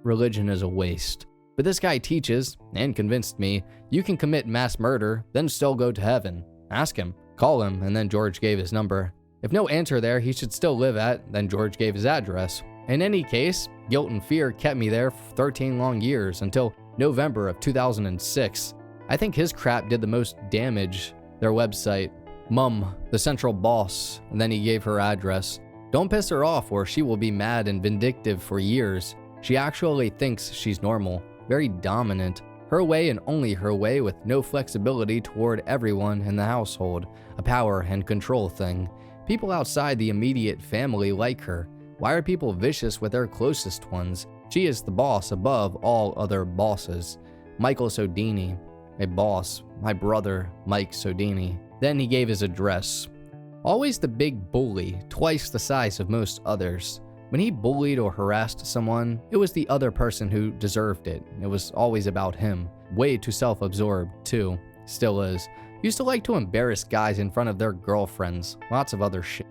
religion is a waste. But this guy teaches, and convinced me, you can commit mass murder, then still go to heaven. Ask him, call him, and then George gave his number. If no answer there, he should still live at, then George gave his address. In any case, guilt and fear kept me there for 13 long years until November of 2006. I think his crap did the most damage. Their website, Mum, the central boss, and then he gave her address. Don't piss her off or she will be mad and vindictive for years. She actually thinks she's normal, very dominant, her way and only her way with no flexibility toward everyone in the household, a power and control thing. People outside the immediate family like her. Why are people vicious with their closest ones? She is the boss above all other bosses. Michael Sodini, a boss, my brother, Mike Sodini. Then he gave his address. Always the big bully, twice the size of most others. When he bullied or harassed someone, it was the other person who deserved it. It was always about him. Way too self-absorbed, too. Still is. Used to like to embarrass guys in front of their girlfriends. Lots of other shit.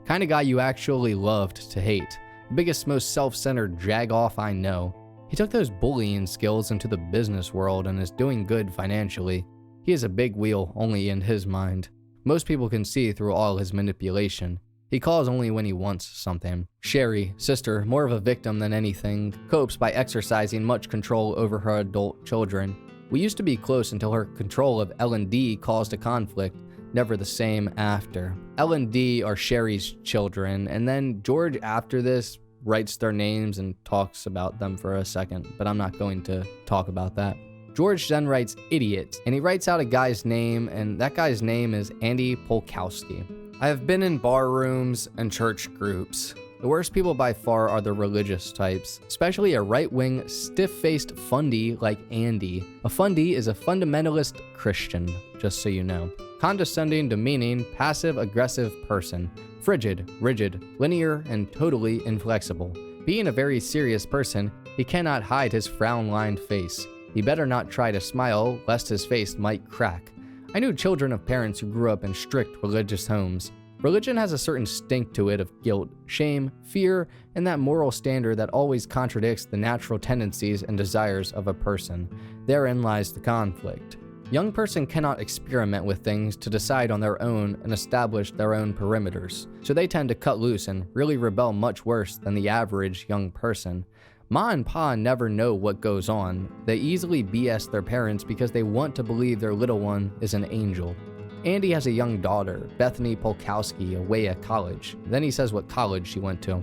Kind of guy you actually loved to hate. The biggest, most self-centered jag-off I know. He took those bullying skills into the business world and is doing good financially. He is a big wheel only in his mind. Most people can see through all his manipulation. He calls only when he wants something. Sherry, sister, more of a victim than anything, copes by exercising much control over her adult children. We used to be close until her control of L&D caused a conflict, never the same after. L&D are Sherry's children, and then George after this writes their names and talks about them for a second, but I'm not going to talk about that. George then writes idiots, and he writes out a guy's name, and that guy's name is Andy Polkowski. I have been in bar rooms and church groups. The worst people by far are the religious types, especially a right-wing, stiff-faced fundy like Andy. A fundy is a fundamentalist Christian, just so you know. Condescending, demeaning, passive-aggressive person. Frigid, rigid, linear, and totally inflexible. Being a very serious person, he cannot hide his frown-lined face. He better not try to smile, lest his face might crack. I knew children of parents who grew up in strict religious homes. Religion has a certain stink to it of guilt, shame, fear, and that moral standard that always contradicts the natural tendencies and desires of a person. Therein lies the conflict. Young person cannot experiment with things to decide on their own and establish their own perimeters, so they tend to cut loose and really rebel much worse than the average young person. Ma and Pa never know what goes on. They easily BS their parents because they want to believe their little one is an angel. Andy has a young daughter, Bethany Polkowski, away at college. Then he says what college she went to.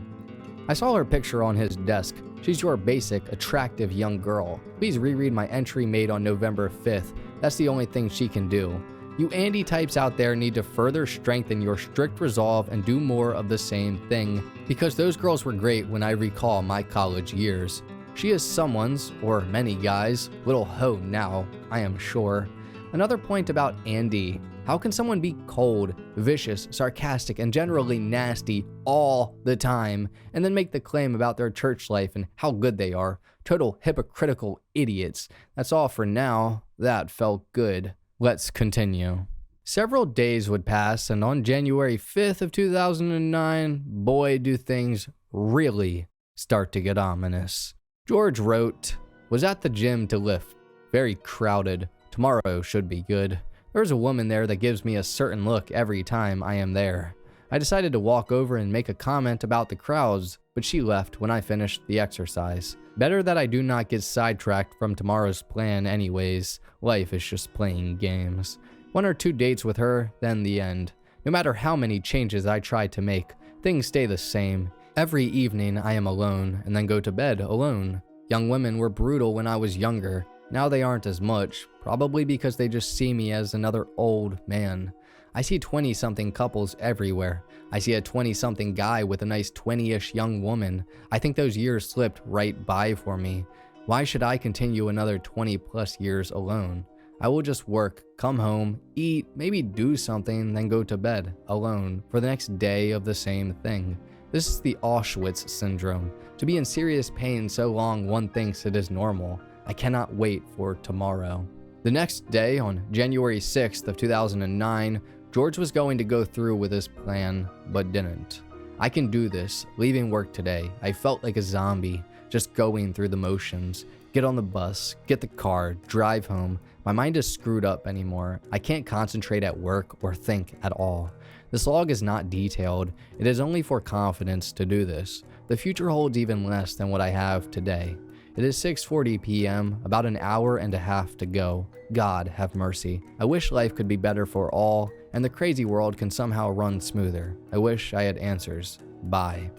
I saw her picture on his desk. She's your basic, attractive young girl. Please reread my entry made on November 5th. That's the only thing she can do. You Andy types out there need to further strengthen your strict resolve and do more of the same thing, because those girls were great when I recall my college years. She is someone's, or many guys', little hoe now, I am sure. Another point about Andy. How can someone be cold, vicious, sarcastic, and generally nasty all the time, and then make the claim about their church life and how good they are? Total hypocritical idiots. That's all for now. That felt good. Let's continue. Several days would pass, and on January 5th of 2009, boy, do things really start to get ominous. George wrote, was at the gym to lift. Very crowded. Tomorrow should be good. There's a woman there that gives me a certain look every time I am there. I decided to walk over and make a comment about the crowds, but she left when I finished the exercise. Better that I do not get sidetracked from tomorrow's plan anyways. Life is just playing games. 1 or 2 dates with her, then the end. No matter how many changes I try to make, things stay the same. Every evening I am alone and then go to bed alone. Young women were brutal when I was younger. Now they aren't as much, probably because they just see me as another old man. I see 20-something couples everywhere. I see a 20-something guy with a nice 20-ish young woman. I think those years slipped right by for me. Why should I continue another 20+ years alone? I will just work, come home, eat, maybe do something, then go to bed, alone, for the next day of the same thing. This is the Auschwitz syndrome. To be in serious pain so long one thinks it is normal. I cannot wait for tomorrow. The next day, on January 6th of 2009, George was going to go through with his plan, but didn't. I can do this. Leaving work today, I felt like a zombie, just going through the motions. Get on the bus, get the car, drive home. My mind is screwed up anymore. I can't concentrate at work or think at all. This log is not detailed. It is only for confidence to do this. The future holds even less than what I have today. It is 6:40 p.m., about an hour and a half to go. God have mercy. I wish life could be better for all, and the crazy world can somehow run smoother. I wish I had answers. Bye.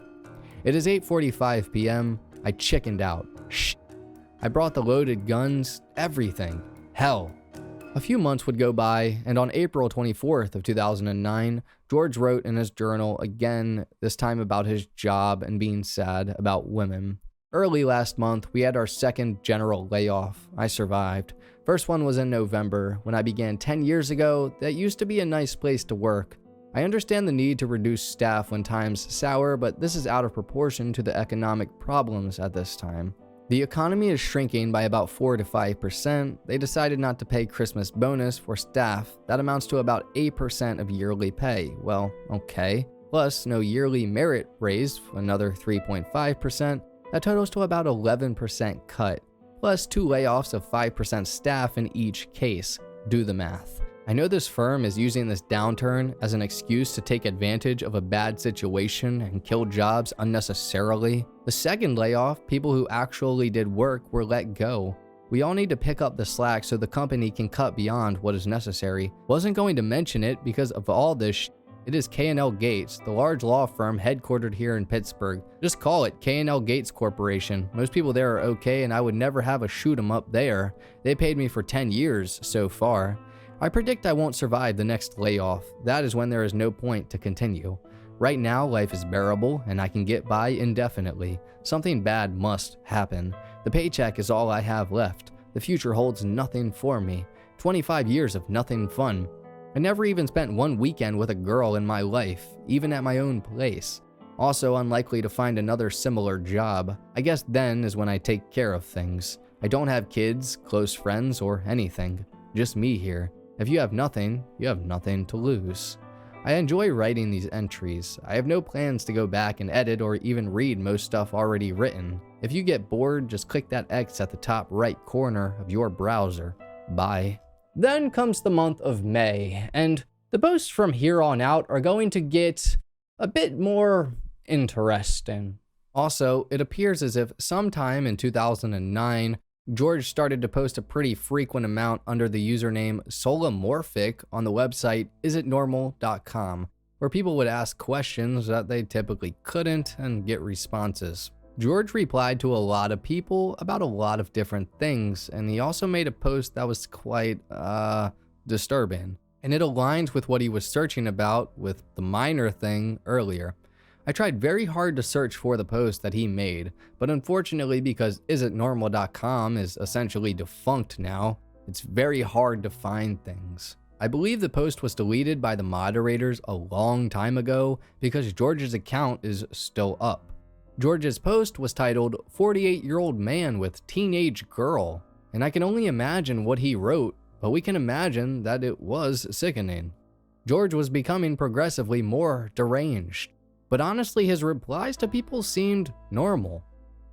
It is 8:45 p.m. I chickened out. Shh. I brought the loaded guns, everything. Hell. A few months would go by, and on April 24th of 2009, George wrote in his journal again, this time about his job and being sad about women. Early last month, we had our second general layoff. I survived. First one was in November, when I began 10 years ago. That used to be a nice place to work. I understand the need to reduce staff when times sour, but this is out of proportion to the economic problems at this time. The economy is shrinking by about 4 to 5%. They decided not to pay Christmas bonus for staff. That amounts to about 8% of yearly pay. Well, okay. Plus, no yearly merit raise, another 3.5%. That totals to about 11% cut, plus 2 layoffs of 5% staff in each case. Do the math. I know this firm is using this downturn as an excuse to take advantage of a bad situation and kill jobs unnecessarily. The second layoff, people who actually did work were let go. We all need to pick up the slack so the company can cut beyond what is necessary. Wasn't going to mention it because of all this It is K&L Gates, the large law firm headquartered here in Pittsburgh. Just call it K&L Gates Corporation. Most people there are okay, and I would never have a shoot 'em up there. They paid me for 10 years so far. I predict I won't survive the next layoff. That is when there is no point to continue. Right now, life is bearable, and I can get by indefinitely. Something bad must happen. The paycheck is all I have left. The future holds nothing for me. 25 years of nothing fun. I never even spent one weekend with a girl in my life, even at my own place. Also unlikely to find another similar job. I guess then is when I take care of things. I don't have kids, close friends, or anything. Just me here. If you have nothing, you have nothing to lose. I enjoy writing these entries. I have no plans to go back and edit or even read most stuff already written. If you get bored, just click that X at the top right corner of your browser. Bye. Then comes the month of May, and the posts from here on out are going to get a bit more interesting. Also, it appears as if sometime in 2009, George started to post a pretty frequent amount under the username Solomorphic on the website isitnormal.com, where people would ask questions that they typically couldn't and get responses. George replied to a lot of people about a lot of different things, and he also made a post that was quite, disturbing. And it aligns with what he was searching about with the minor thing earlier. I tried very hard to search for the post that he made, but unfortunately because isitnormal.com is essentially defunct now, it's very hard to find things. I believe the post was deleted by the moderators a long time ago because George's account is still up. George's post was titled 48-year-old man with teenage girl, and I can only imagine what he wrote, but we can imagine that it was sickening. George was becoming progressively more deranged, but honestly his replies to people seemed normal.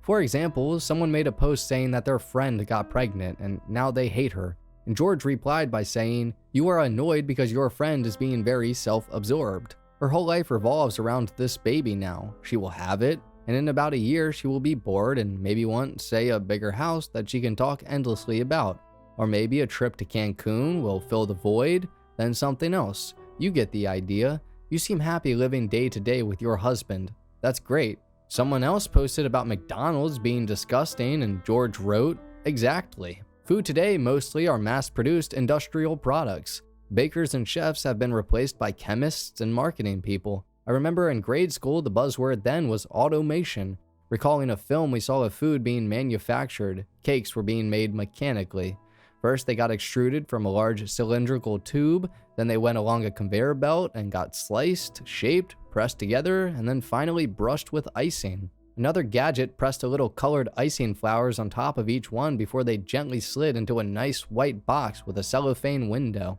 For example, someone made a post saying that their friend got pregnant and now they hate her, and George replied by saying, "You are annoyed because your friend is being very self-absorbed. Her whole life revolves around this baby now. She will have it, and in about a year she will be bored and maybe want, say, a bigger house that she can talk endlessly about. Or maybe a trip to Cancun will fill the void, then something else. You get the idea. You seem happy living day to day with your husband. That's great." Someone else posted about McDonald's being disgusting, and George wrote, "Exactly. Food today mostly are mass-produced industrial products. Bakers and chefs have been replaced by chemists and marketing people. I remember in grade school the buzzword then was automation. Recalling a film we saw of food being manufactured, cakes were being made mechanically. First they got extruded from a large cylindrical tube, then they went along a conveyor belt and got sliced, shaped, pressed together, and then finally brushed with icing. Another gadget pressed a little colored icing flowers on top of each one before they gently slid into a nice white box with a cellophane window.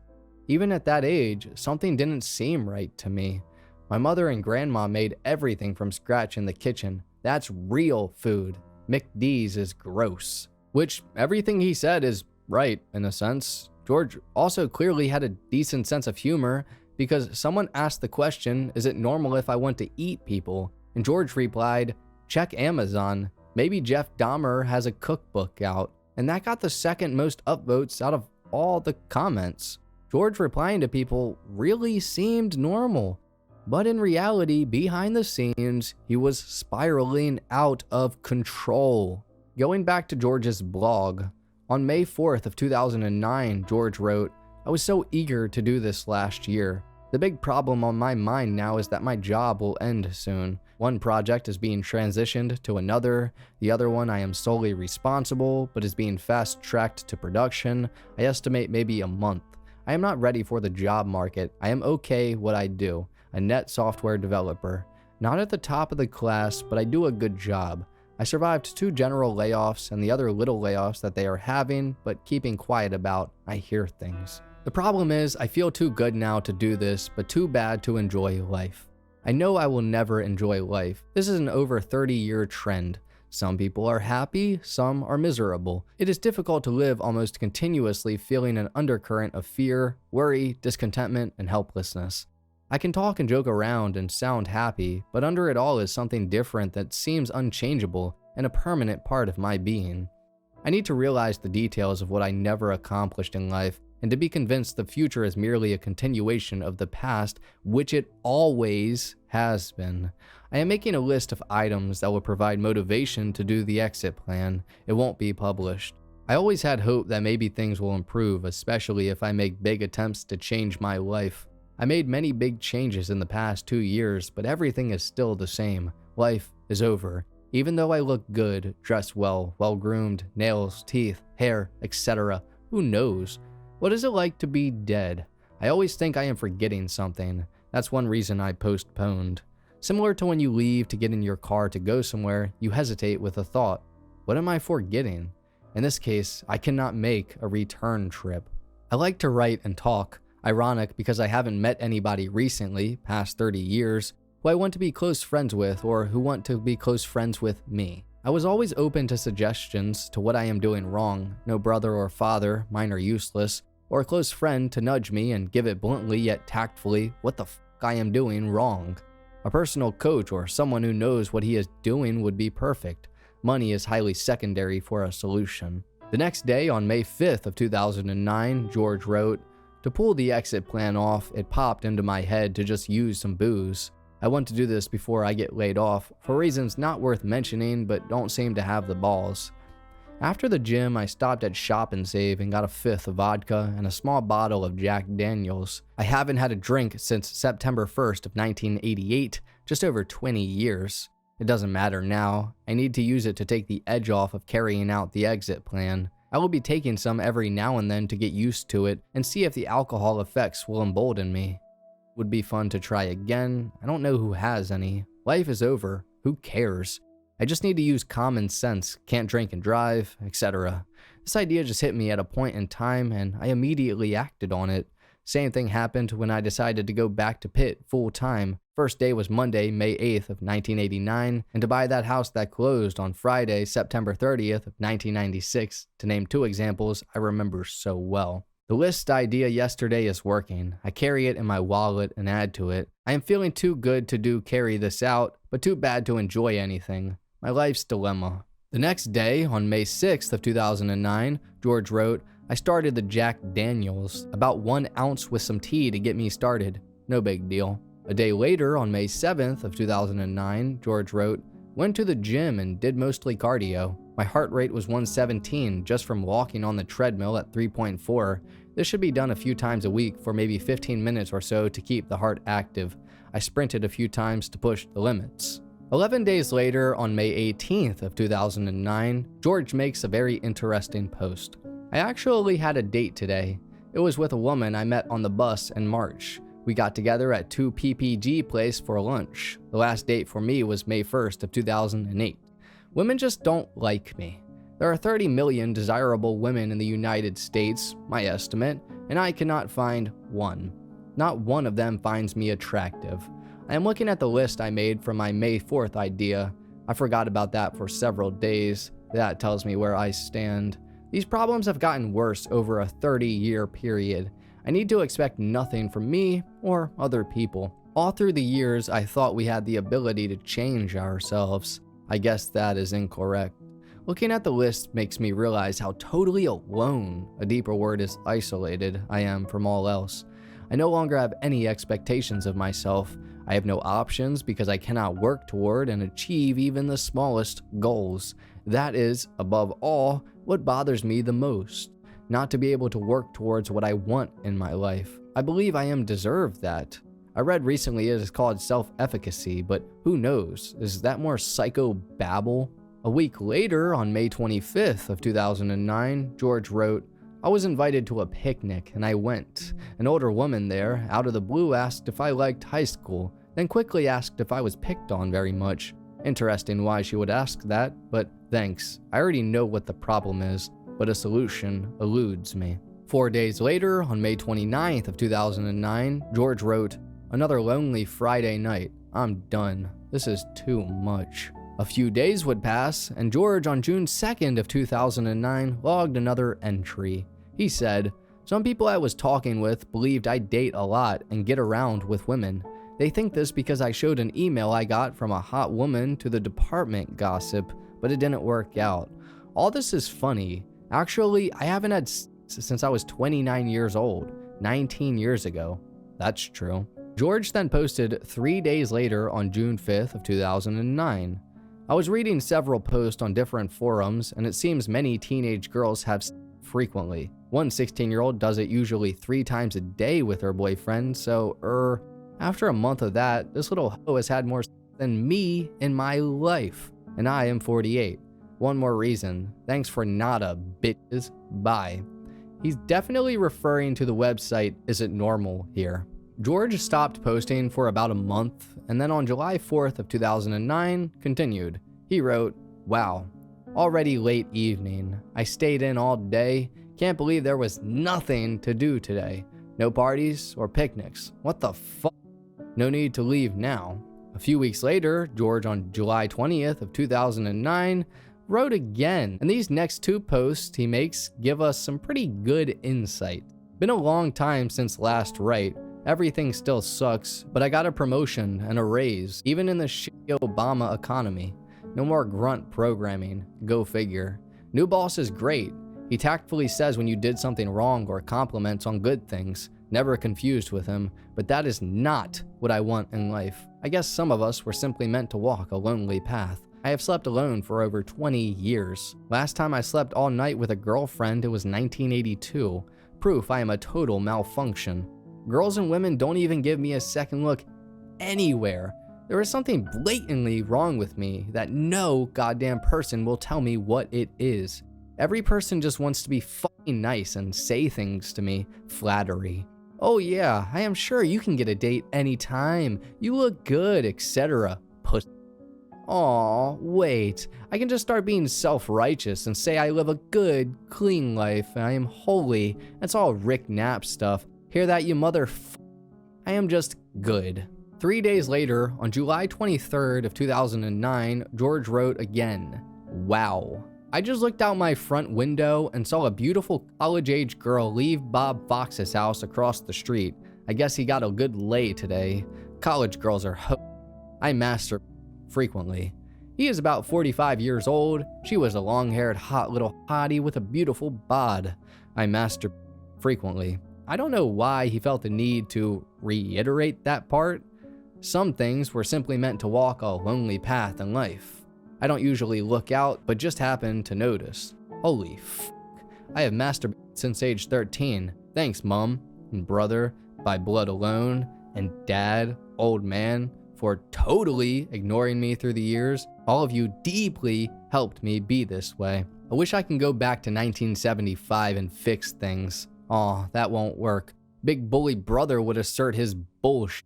Even at that age, something didn't seem right to me. My mother and grandma made everything from scratch in the kitchen. That's real food. McD's is gross. Which, everything he said is right, in a sense. George also clearly had a decent sense of humor, because someone asked the question, is it normal if I want to eat people? And George replied, check Amazon. Maybe Jeff Dahmer has a cookbook out. And that got the second most upvotes out of all the comments. George replying to people really seemed normal. But in reality, behind the scenes, he was spiraling out of control. Going back to George's blog, on May 4th of 2009, George wrote, I was so eager to do this last year. The big problem on my mind now is that my job will end soon. One project is being transitioned to another. The other one I am solely responsible, but is being fast-tracked to production. I estimate maybe a month. I am not ready for the job market. I am okay what I do, a net software developer. Not at the top of the class, but I do a good job. I survived 2 general layoffs and the other little layoffs that they are having, but keeping quiet about. I hear things. The problem is, I feel too good now to do this, but too bad to enjoy life. I know I will never enjoy life. This is an over 30-year trend. Some people are happy, some are miserable. It is difficult to live almost continuously feeling an undercurrent of fear, worry, discontentment, and helplessness. I can talk and joke around and sound happy, but under it all is something different that seems unchangeable and a permanent part of my being. I need to realize the details of what I never accomplished in life, and to be convinced the future is merely a continuation of the past, which it always has been. I am making a list of items that will provide motivation to do the exit plan. It won't be published. I always had hope that maybe things will improve, especially if I make big attempts to change my life. I made many big changes in the past 2 years, but everything is still the same. Life is over. Even though I look good, dress well, well-groomed, nails, teeth, hair, etc., who knows? What is it like to be dead? I always think I am forgetting something. That's one reason I postponed. Similar to when you leave to get in your car to go somewhere, you hesitate with a thought. What am I forgetting? In this case, I cannot make a return trip. I like to write and talk. Ironic because I haven't met anybody recently, past 30 years, who I want to be close friends with or who want to be close friends with me. I was always open to suggestions to what I am doing wrong. No brother or father, mine are useless, or a close friend to nudge me and give it bluntly yet tactfully what the f I am doing wrong. A personal coach or someone who knows what he is doing would be perfect. Money is highly secondary for a solution. The next day, on May 5th of 2009, George wrote, to pull the exit plan off, it popped into my head to just use some booze. I want to do this before I get laid off, for reasons not worth mentioning but don't seem to have the balls. After the gym, I stopped at Shop and Save and got a 5th of vodka and a small bottle of Jack Daniels. I haven't had a drink since September 1st of 1988, just over 20 years. It doesn't matter now. I need to use it to take the edge off of carrying out the exit plan. I will be taking some every now and then to get used to it and see if the alcohol effects will embolden me. Would be fun to try again. I don't know who has any. Life is over. Who cares? I just need to use common sense, can't drink and drive, etc. This idea just hit me at a point in time and I immediately acted on it. Same thing happened when I decided to go back to Pitt full time. First day was Monday, May 8th of 1989, and to buy that house that closed on Friday, September 30th of 1996, to name 2 examples I remember so well. The list idea yesterday is working. I carry it in my wallet and add to it. I am feeling too good to carry this out, but too bad to enjoy anything. My life's dilemma. The next day, on May 6th of 2009, George wrote, I started the Jack Daniels, about 1 ounce with some tea to get me started. No big deal. A day later, on May 7th of 2009, George wrote, went to the gym and did mostly cardio. My heart rate was 117 just from walking on the treadmill at 3.4. This should be done a few times a week for maybe 15 minutes or so to keep the heart active. I sprinted a few times to push the limits. 11 days later, on May 18th of 2009, George makes a very interesting post. I actually had a date today. It was with a woman I met on the bus in March. We got together at 2 PPG Place for lunch. The last date for me was May 1st of 2008. Women just don't like me. There are 30 million desirable women in the United States, my estimate, and I cannot find one. Not one of them finds me attractive. I am looking at the list I made from my May 4th idea. I forgot about that for several days. That tells me where I stand. These problems have gotten worse over a 30-year period. I need to expect nothing from me or other people. All through the years, I thought we had the ability to change ourselves. I guess that is incorrect. Looking at the list makes me realize how totally alone, a deeper word is isolated, I am from all else. I no longer have any expectations of myself. I have no options because I cannot work toward and achieve even the smallest goals. That is, above all, what bothers me the most. Not to be able to work towards what I want in my life. I believe I am deserved that. I read recently it is called self-efficacy, but who knows? Is that more psycho babble? A week later, on May 25th of 2009, George wrote, I was invited to a picnic and I went. An older woman there, out of the blue, asked if I liked high school, then quickly asked if I was picked on very much. Interesting why she would ask that, but thanks. I already know what the problem is, but a solution eludes me. 4 days later, on May 29th of 2009, George wrote, another lonely Friday night. I'm done. This is too much. A few days would pass, and George on June 2nd of 2009 logged another entry. He said, some people I was talking with believed I date a lot and get around with women. They think this because I showed an email I got from a hot woman to the department gossip, but it didn't work out. All this is funny. Actually, I haven't had since I was 29 years old, 19 years ago. That's true. George then posted 3 days later on June 5th of 2009. I was reading several posts on different forums, and it seems many teenage girls have frequently. One 16-year-old does it usually 3 times a day with her boyfriend, so, after a month of that, this little hoe has had more than me in my life, and I am 48. One more reason. Thanks for nada, bitches. Bye. He's definitely referring to the website Is It Normal here. George stopped posting for about a month, and then on July 4th of 2009, continued. He wrote, wow, already late evening. I stayed in all day. Can't believe there was nothing to do today. No parties or picnics. What the fuck? No need to leave now. A few weeks later, George on July 20th of 2009 wrote again, and these next 2 posts he makes give us some pretty good insight. Been a long time since last write. Everything still sucks, but I got a promotion and a raise, even in the shitty Obama economy. No more grunt programming. Go figure. New boss is great. He tactfully says when you did something wrong or compliments on good things. Never confused with him, but that is not what I want in life. I guess some of us were simply meant to walk a lonely path. I have slept alone for over 20 years. Last time I slept all night with a girlfriend, it was 1982. Proof I am a total malfunction. Girls and women don't even give me a second look anywhere. There is something blatantly wrong with me that no goddamn person will tell me what it is. Every person just wants to be fucking nice and say things to me. Flattery. Oh yeah, I am sure you can get a date anytime. You look good, etc. Puss. Aw, wait. I can just start being self-righteous and say I live a good, clean life and I am holy. That's all Rick Knapp stuff. Hear that, you I am just good. 3 days later, on July 23rd of 2009, George wrote again. Wow. I just looked out my front window and saw a beautiful college-age girl leave Bob Fox's house across the street. I guess he got a good lay today. College girls are I masturbate frequently. He is about 45 years old. She was a long-haired hot little hottie with a beautiful bod. I masturbate frequently. I don't know why he felt the need to reiterate that part. Some things were simply meant to walk a lonely path in life. I don't usually look out, but just happened to notice. Holy f***. I have masturbated since age 13. Thanks, mom and brother, by blood alone, and dad, old man, for totally ignoring me through the years. All of you deeply helped me be this way. I wish I can go back to 1975 and fix things. Aw, that won't work. Big bully brother would assert his bullshit.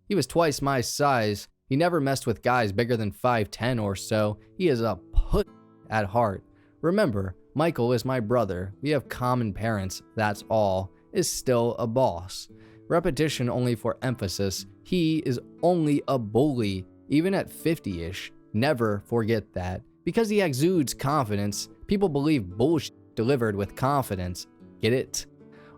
He was twice my size. He never messed with guys bigger than 5'10" or so. He is a pussy at heart. Remember, Michael is my brother. We have common parents, that's all. Is still a boss. Repetition only for emphasis. He is only a bully, even at 50-ish. Never forget that. Because he exudes confidence, people believe bullshit delivered with confidence. Get it?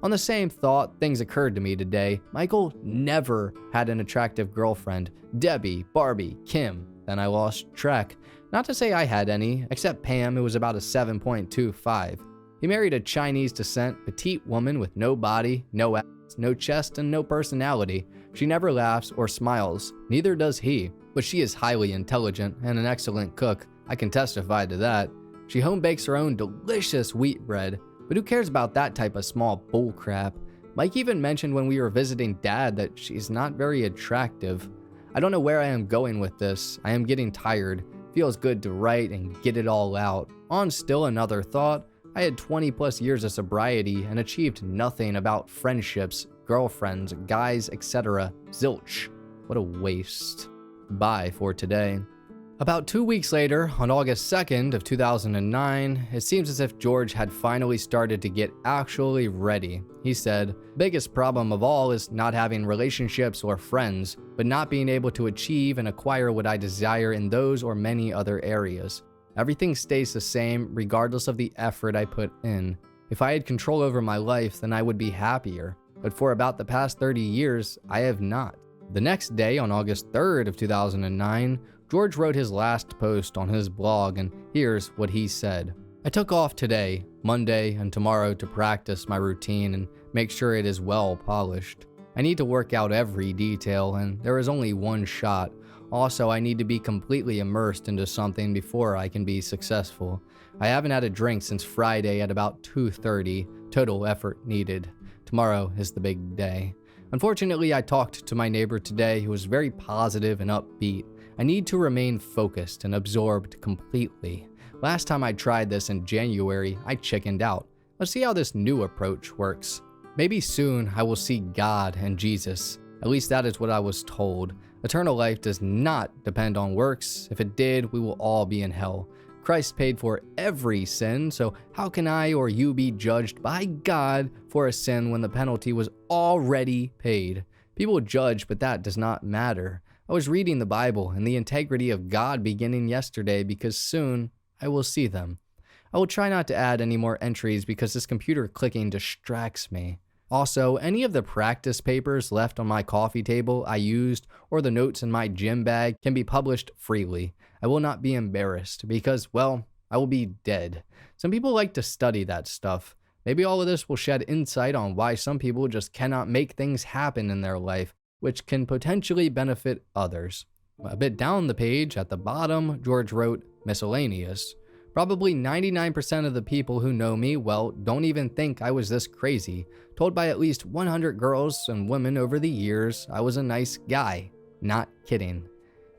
On the same thought, things occurred to me today. Michael never had an attractive girlfriend. Debbie, Barbie, Kim. Then I lost track. Not to say I had any, except Pam, who was about a 7.25. He married a Chinese descent, petite woman with no body, no ass, no chest, and no personality. She never laughs or smiles. Neither does he. But she is highly intelligent and an excellent cook. I can testify to that. She home bakes her own delicious wheat bread. But who cares about that type of small bullcrap? Mike even mentioned when we were visiting Dad that she's not very attractive. I don't know where I am going with this. I am getting tired. Feels good to write and get it all out. On still another thought, I had 20 plus years of sobriety and achieved nothing about friendships, girlfriends, guys, etc. Zilch. What a waste. Bye for today. About 2 weeks later, on August 2nd of 2009, it seems as if George had finally started to get actually ready. He said, "Biggest problem of all is not having relationships or friends, but not being able to achieve and acquire what I desire in those or many other areas. Everything stays the same regardless of the effort I put in. If I had control over my life, then I would be happier. But for about the past 30 years, I have not." The next day, on August 3rd of 2009, George wrote his last post on his blog, and here's what he said. "I took off today, Monday, and tomorrow to practice my routine and make sure it is well polished. I need to work out every detail, and there is only one shot. Also, I need to be completely immersed into something before I can be successful. I haven't had a drink since Friday at about 2:30. Total effort needed. Tomorrow is the big day. Unfortunately, I talked to my neighbor today who was very positive and upbeat. I need to remain focused and absorbed completely. Last time I tried this in January, I chickened out. Let's see how this new approach works. Maybe soon I will see God and Jesus. At least that is what I was told. Eternal life does not depend on works. If it did, we will all be in hell. Christ paid for every sin, so how can I or you be judged by God for a sin when the penalty was already paid? People judge, but that does not matter. I was reading the Bible and the integrity of God beginning yesterday because soon I will see them. I will try not to add any more entries because this computer clicking distracts me. Also, any of the practice papers left on my coffee table I used or the notes in my gym bag can be published freely. I will not be embarrassed because, well, I will be dead. Some people like to study that stuff. Maybe all of this will shed insight on why some people just cannot make things happen in their life, which can potentially benefit others. A bit down the page, at the bottom, George wrote, miscellaneous. Probably 99% of the people who know me, well, don't even think I was this crazy. Told by at least 100 girls and women over the years I was a nice guy. Not kidding.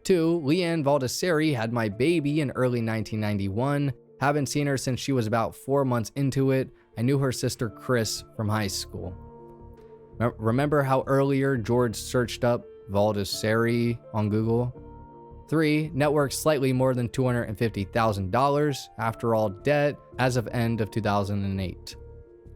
2. Leanne Valdesari had my baby in early 1991. Haven't seen her since she was about 4 months into it. I knew her sister Chris from high school. Remember how earlier George searched up Valdesari on Google? 3. Net worth slightly more than $250,000 after all debt as of end of 2008.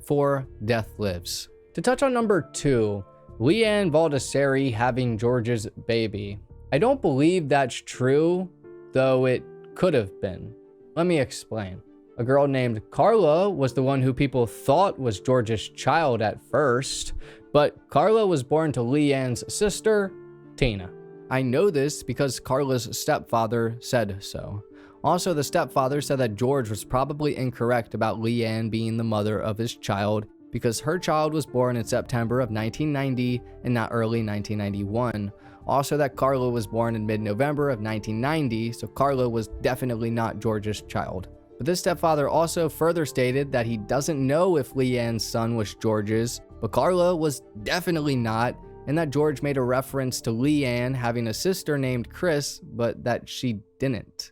4. Death lives. To touch on number 2, Leanne Valdesari having George's baby. I don't believe that's true, though it could have been. Let me explain. A girl named Carla was the one who people thought was George's child at first, but Carla was born to Leanne's sister, Tina. I know this because Carla's stepfather said so. Also, the stepfather said that George was probably incorrect about Leanne being the mother of his child because her child was born in September of 1990 and not early 1991. Also, that Carla was born in mid-November of 1990, so Carla was definitely not George's child. But this stepfather also further stated that he doesn't know if Leanne's son was George's, but Carla was definitely not, and that George made a reference to Leanne having a sister named Chris, but that she didn't.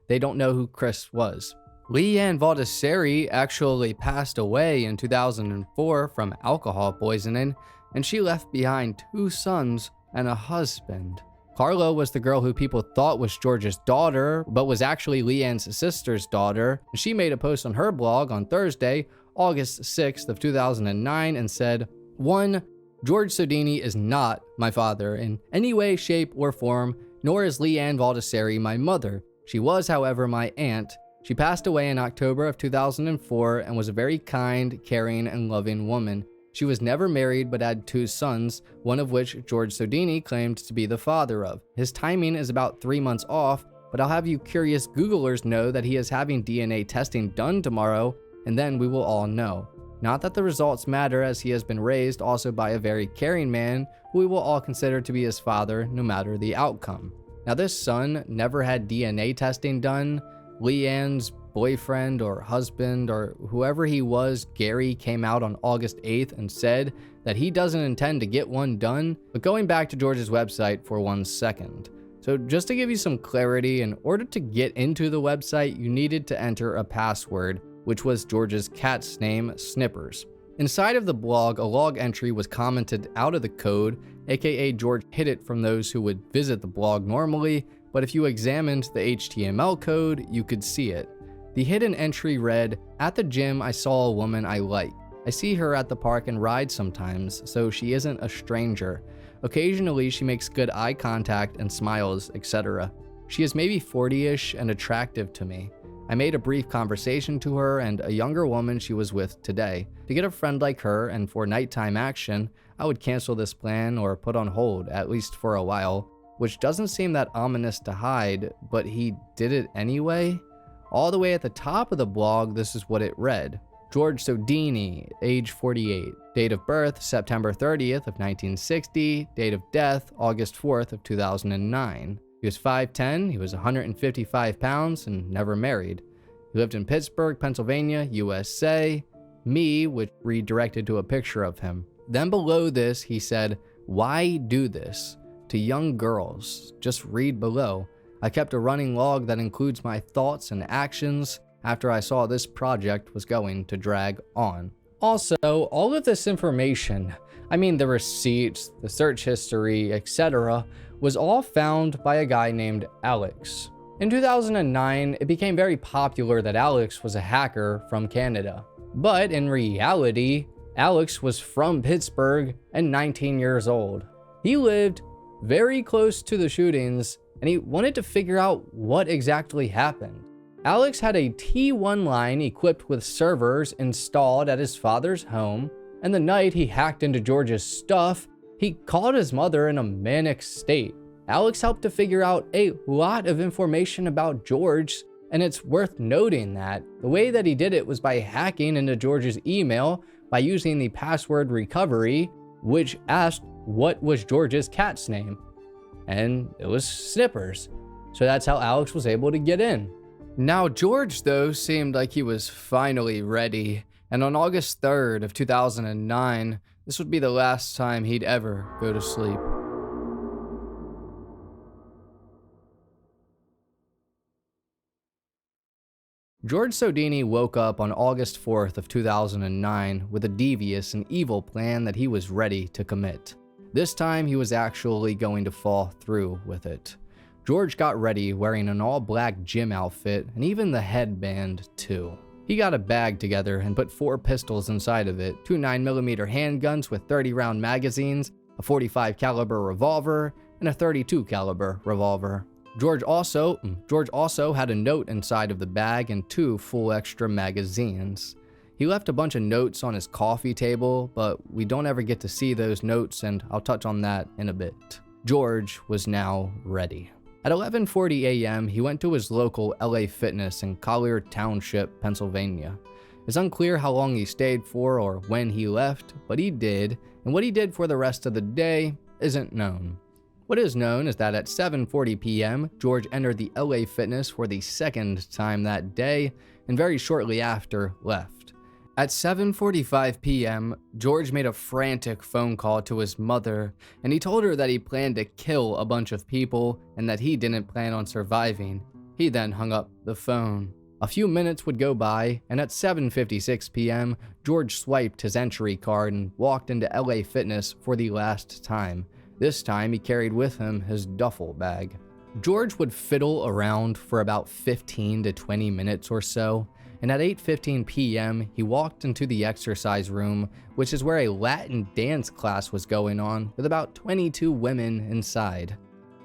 They don't know who Chris was. Leanne Valdesari actually passed away in 2004 from alcohol poisoning, and she left behind 2 sons and a husband. Carla was the girl who people thought was George's daughter, but was actually Leanne's sister's daughter. She made a post on her blog on Thursday, August 6th of 2009, and said, 1. George Sodini is not my father in any way, shape, or form, nor is Leanne Valdesari my mother. She was, however, my aunt. She passed away in October of 2004 and was a very kind, caring, and loving woman. She was never married but had 2 sons, one of which George Sodini claimed to be the father of. His timing is about 3 months off, but I'll have you curious Googlers know that he is having DNA testing done tomorrow, and then we will all know. Not that the results matter, as he has been raised also by a very caring man who we will all consider to be his father no matter the outcome. Now, this son never had DNA testing done. Leanne's boyfriend or husband or whoever he was, Gary, came out on August 8th and said that he doesn't intend to get one done. But going back to George's website for 1 second. So just to give you some clarity, in order to get into the website, you needed to enter a password, which was George's cat's name, Snippers. Inside of the blog, a log entry was commented out of the code, aka George hid it from those who would visit the blog normally, but if you examined the HTML code, you could see it. The hidden entry read, "At the gym, I saw a woman I like. I see her at the park and ride sometimes, so she isn't a stranger. Occasionally, she makes good eye contact and smiles, etc. She is maybe 40-ish and attractive to me. I made a brief conversation to her and a younger woman she was with today. To get a friend like her and for nighttime action, I would cancel this plan or put on hold, at least for a while," which doesn't seem that ominous to hide, but he did it anyway? All the way at the top of the blog, this is what it read. George Sodini, age 48. Date of birth, September 30th of 1960. Date of death, August 4th of 2009. He was 5'10", he was 155 pounds, and never married. He lived in Pittsburgh, Pennsylvania, USA. Me, which redirected to a picture of him. Then below this, he said, "Why do this? To young girls, just read below. I kept a running log that includes my thoughts and actions after I saw this project was going to drag on." Also, all of this information, I mean the receipts, the search history, etc., was all found by a guy named Alex. In 2009, it became very popular that Alex was a hacker from Canada. But in reality, Alex was from Pittsburgh and 19 years old. He lived very close to the shootings, and he wanted to figure out what exactly happened. Alex had a T1 line equipped with servers installed at his father's home, and the night he hacked into George's stuff, he called his mother in a manic state. Alex helped to figure out a lot of information about George, and it's worth noting that the way that he did it was by hacking into George's email by using the password recovery, which asked what was George's cat's name. And it was Snippers. So that's how Alex was able to get in. Now, George, though, seemed like he was finally ready. And on August 3rd of 2009, this would be the last time he'd ever go to sleep. George Sodini woke up on August 4th of 2009 with a devious and evil plan that he was ready to commit. This time, he was actually going to fall through with it. George got ready wearing an all-black gym outfit and even the headband, too. He got a bag together and put 4 pistols inside of it, 2 9mm handguns with 30-round magazines, a 45 caliber revolver, and a 32 caliber revolver. George also had a note inside of the bag and 2 full extra magazines. He left a bunch of notes on his coffee table, but we don't ever get to see those notes, and I'll touch on that in a bit. George was now ready. At 11:40 a.m., he went to his local LA Fitness in Collier Township, Pennsylvania. It's unclear how long he stayed for or when he left, but he did, and what he did for the rest of the day isn't known. What is known is that at 7:40 p.m., George entered the LA Fitness for the second time that day, and very shortly after left. At 7:45 p.m., George made a frantic phone call to his mother, and he told her that he planned to kill a bunch of people and that he didn't plan on surviving. He then hung up the phone. A few minutes would go by, and at 7:56 p.m., George swiped his entry card and walked into LA Fitness for the last time. This time, he carried with him his duffel bag. George would fiddle around for about 15 to 20 minutes or so, and at 8:15 p.m., he walked into the exercise room, which is where a Latin dance class was going on, with about 22 women inside.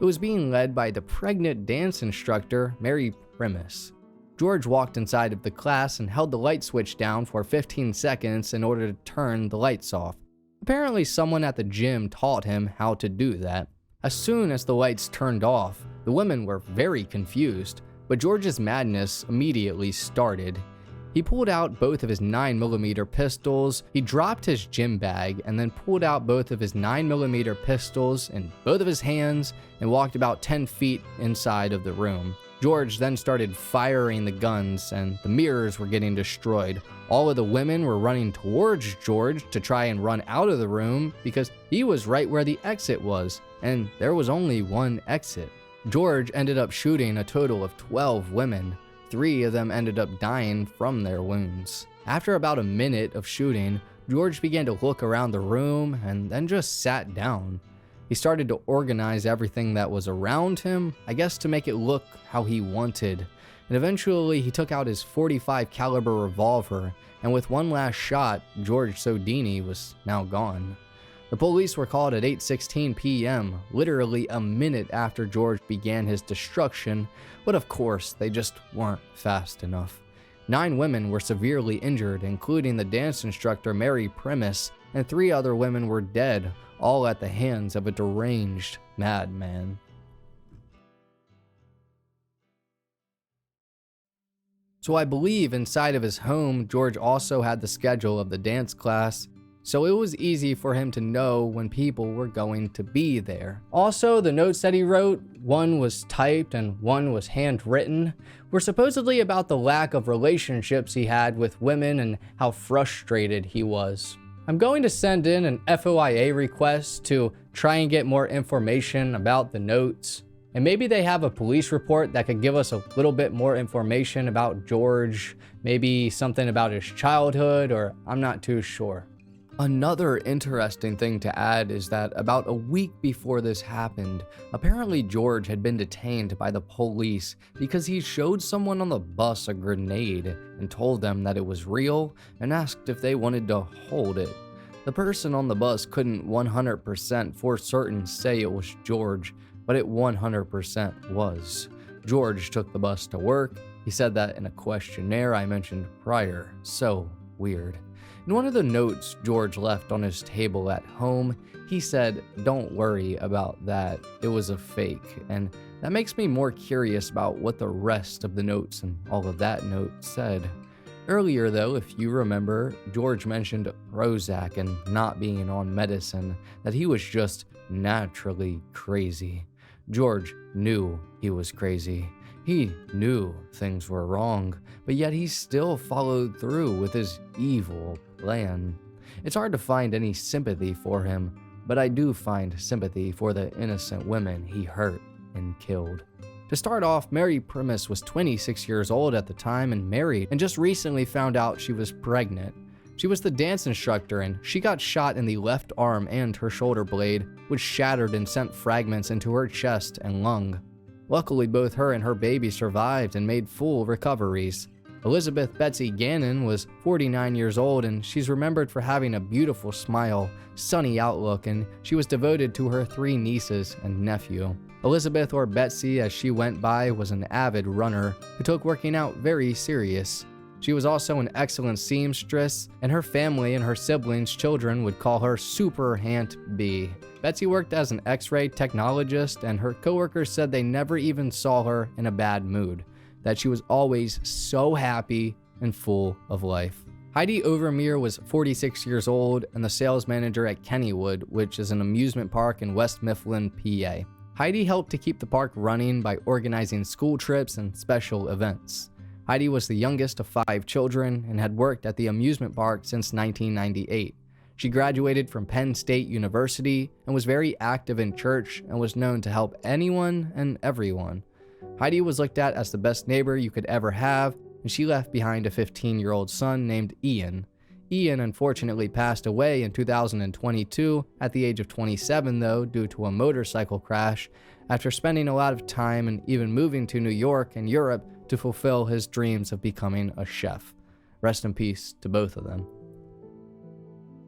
It was being led by the pregnant dance instructor, Mary Primus. George walked inside of the class and held the light switch down for 15 seconds in order to turn the lights off. Apparently, someone at the gym taught him how to do that. As soon as the lights turned off, the women were very confused, but George's madness immediately started. He pulled out both of his 9mm pistols, he dropped his gym bag, and then pulled out both of his 9mm pistols in both of his hands and walked about 10 feet inside of the room. George then started firing the guns, and the mirrors were getting destroyed. All of the women were running towards George to try and run out of the room because he was right where the exit was, and there was only one exit. George ended up shooting a total of 12 women. 3 of them ended up dying from their wounds. After about a minute of shooting, George began to look around the room and then just sat down. He started to organize everything that was around him, I guess to make it look how he wanted. And eventually he took out his .45 caliber revolver, and with one last shot, George Sodini was now gone. The police were called at 8:16 p.m., literally a minute after George began his destruction, but of course, they just weren't fast enough. 9 women were severely injured, including the dance instructor Mary Primus, and 3 other women were dead, all at the hands of a deranged madman. So I believe inside of his home, George also had the schedule of the dance class, so it was easy for him to know when people were going to be there. Also, the notes that he wrote, one was typed and one was handwritten, were supposedly about the lack of relationships he had with women and how frustrated he was. I'm going to send in an FOIA request to try and get more information about the notes. And maybe they have a police report that could give us a little bit more information about George, maybe something about his childhood, or I'm not too sure. Another interesting thing to add is that about a week before this happened, apparently George had been detained by the police because he showed someone on the bus a grenade and told them that it was real and asked if they wanted to hold it. The person on the bus couldn't 100% for certain say it was George, but it 100% was. George took the bus to work. He said that in a questionnaire I mentioned prior. So weird. In one of the notes George left on his table at home, he said, "Don't worry about that, it was a fake," and that makes me more curious about what the rest of the notes and all of that note said. Earlier though, if you remember, George mentioned Prozac and not being on medicine, that he was just naturally crazy. George knew he was crazy. He knew things were wrong, but yet he still followed through with his evil plan. It's hard to find any sympathy for him, but I do find sympathy for the innocent women he hurt and killed. To start off, Mary Primus was 26 years old at the time and married, and just recently found out she was pregnant. She was the dance instructor, and she got shot in the left arm and her shoulder blade, which shattered and sent fragments into her chest and lung. Luckily, both her and her baby survived and made full recoveries. Elizabeth Betsy Gannon was 49 years old, and she's remembered for having a beautiful smile, sunny outlook, and she was devoted to her 3 nieces and nephew. Elizabeth, or Betsy as she went by, was an avid runner who took working out very serious. She was also an excellent seamstress, and her family and her siblings' children would call her Super Aunt B. Betsy worked as an X-ray technologist, and her coworkers said they never even saw her in a bad mood, that she was always so happy and full of life. Heidi Overmeer was 46 years old and the sales manager at Kennywood, which is an amusement park in West Mifflin, PA. Heidi helped to keep the park running by organizing school trips and special events. Heidi was the youngest of 5 children and had worked at the amusement park since 1998. She graduated from Penn State University and was very active in church and was known to help anyone and everyone. Heidi was looked at as the best neighbor you could ever have, and she left behind a 15-year-old son named Ian. Ian unfortunately passed away in 2022 at the age of 27 though, due to a motorcycle crash, after spending a lot of time and even moving to New York and Europe to fulfill his dreams of becoming a chef. Rest in peace to both of them.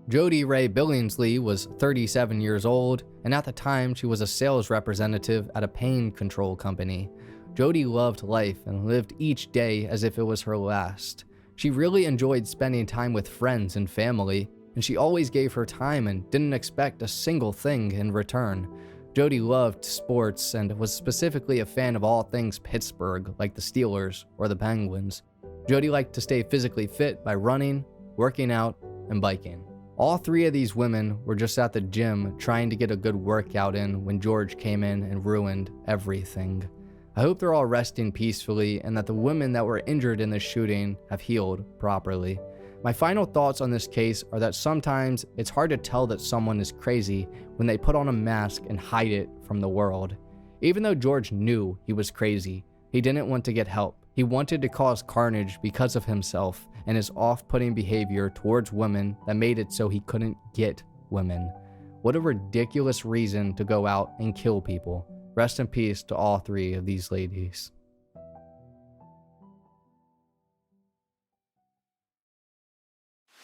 Jody Ray Billingsley was 37 years old, and at the time she was a sales representative at a pain control company. Jody loved life and lived each day as if it was her last. She really enjoyed spending time with friends and family, and she always gave her time and didn't expect a single thing in return. Jody loved sports and was specifically a fan of all things Pittsburgh, like the Steelers or the Penguins. Jody liked to stay physically fit by running, working out, and biking. All three of these women were just at the gym trying to get a good workout in when George came in and ruined everything. I hope they're all resting peacefully and that the women that were injured in this shooting have healed properly. My final thoughts on this case are that sometimes it's hard to tell that someone is crazy when they put on a mask and hide it from the world. Even though George knew he was crazy, he didn't want to get help. He wanted to cause carnage because of himself and his off-putting behavior towards women that made it so he couldn't get women. What a ridiculous reason to go out and kill people. Rest in peace to all three of these ladies.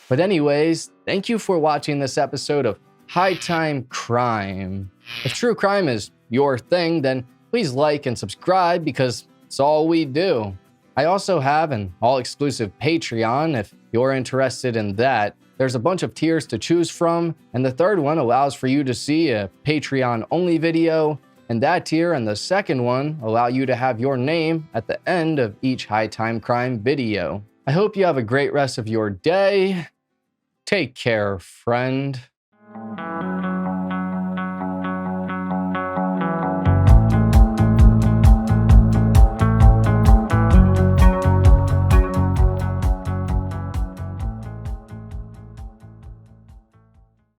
But anyways, thank you for watching this episode of High Time Crime. If true crime is your thing, then please like and subscribe because it's all we do. I also have an all-exclusive Patreon if you're interested in that. There's a bunch of tiers to choose from, and the third one allows for you to see a Patreon-only video, and that tier and the second one allow you to have your name at the end of each High Time Crime video. I hope you have a great rest of your day. Take care, friend.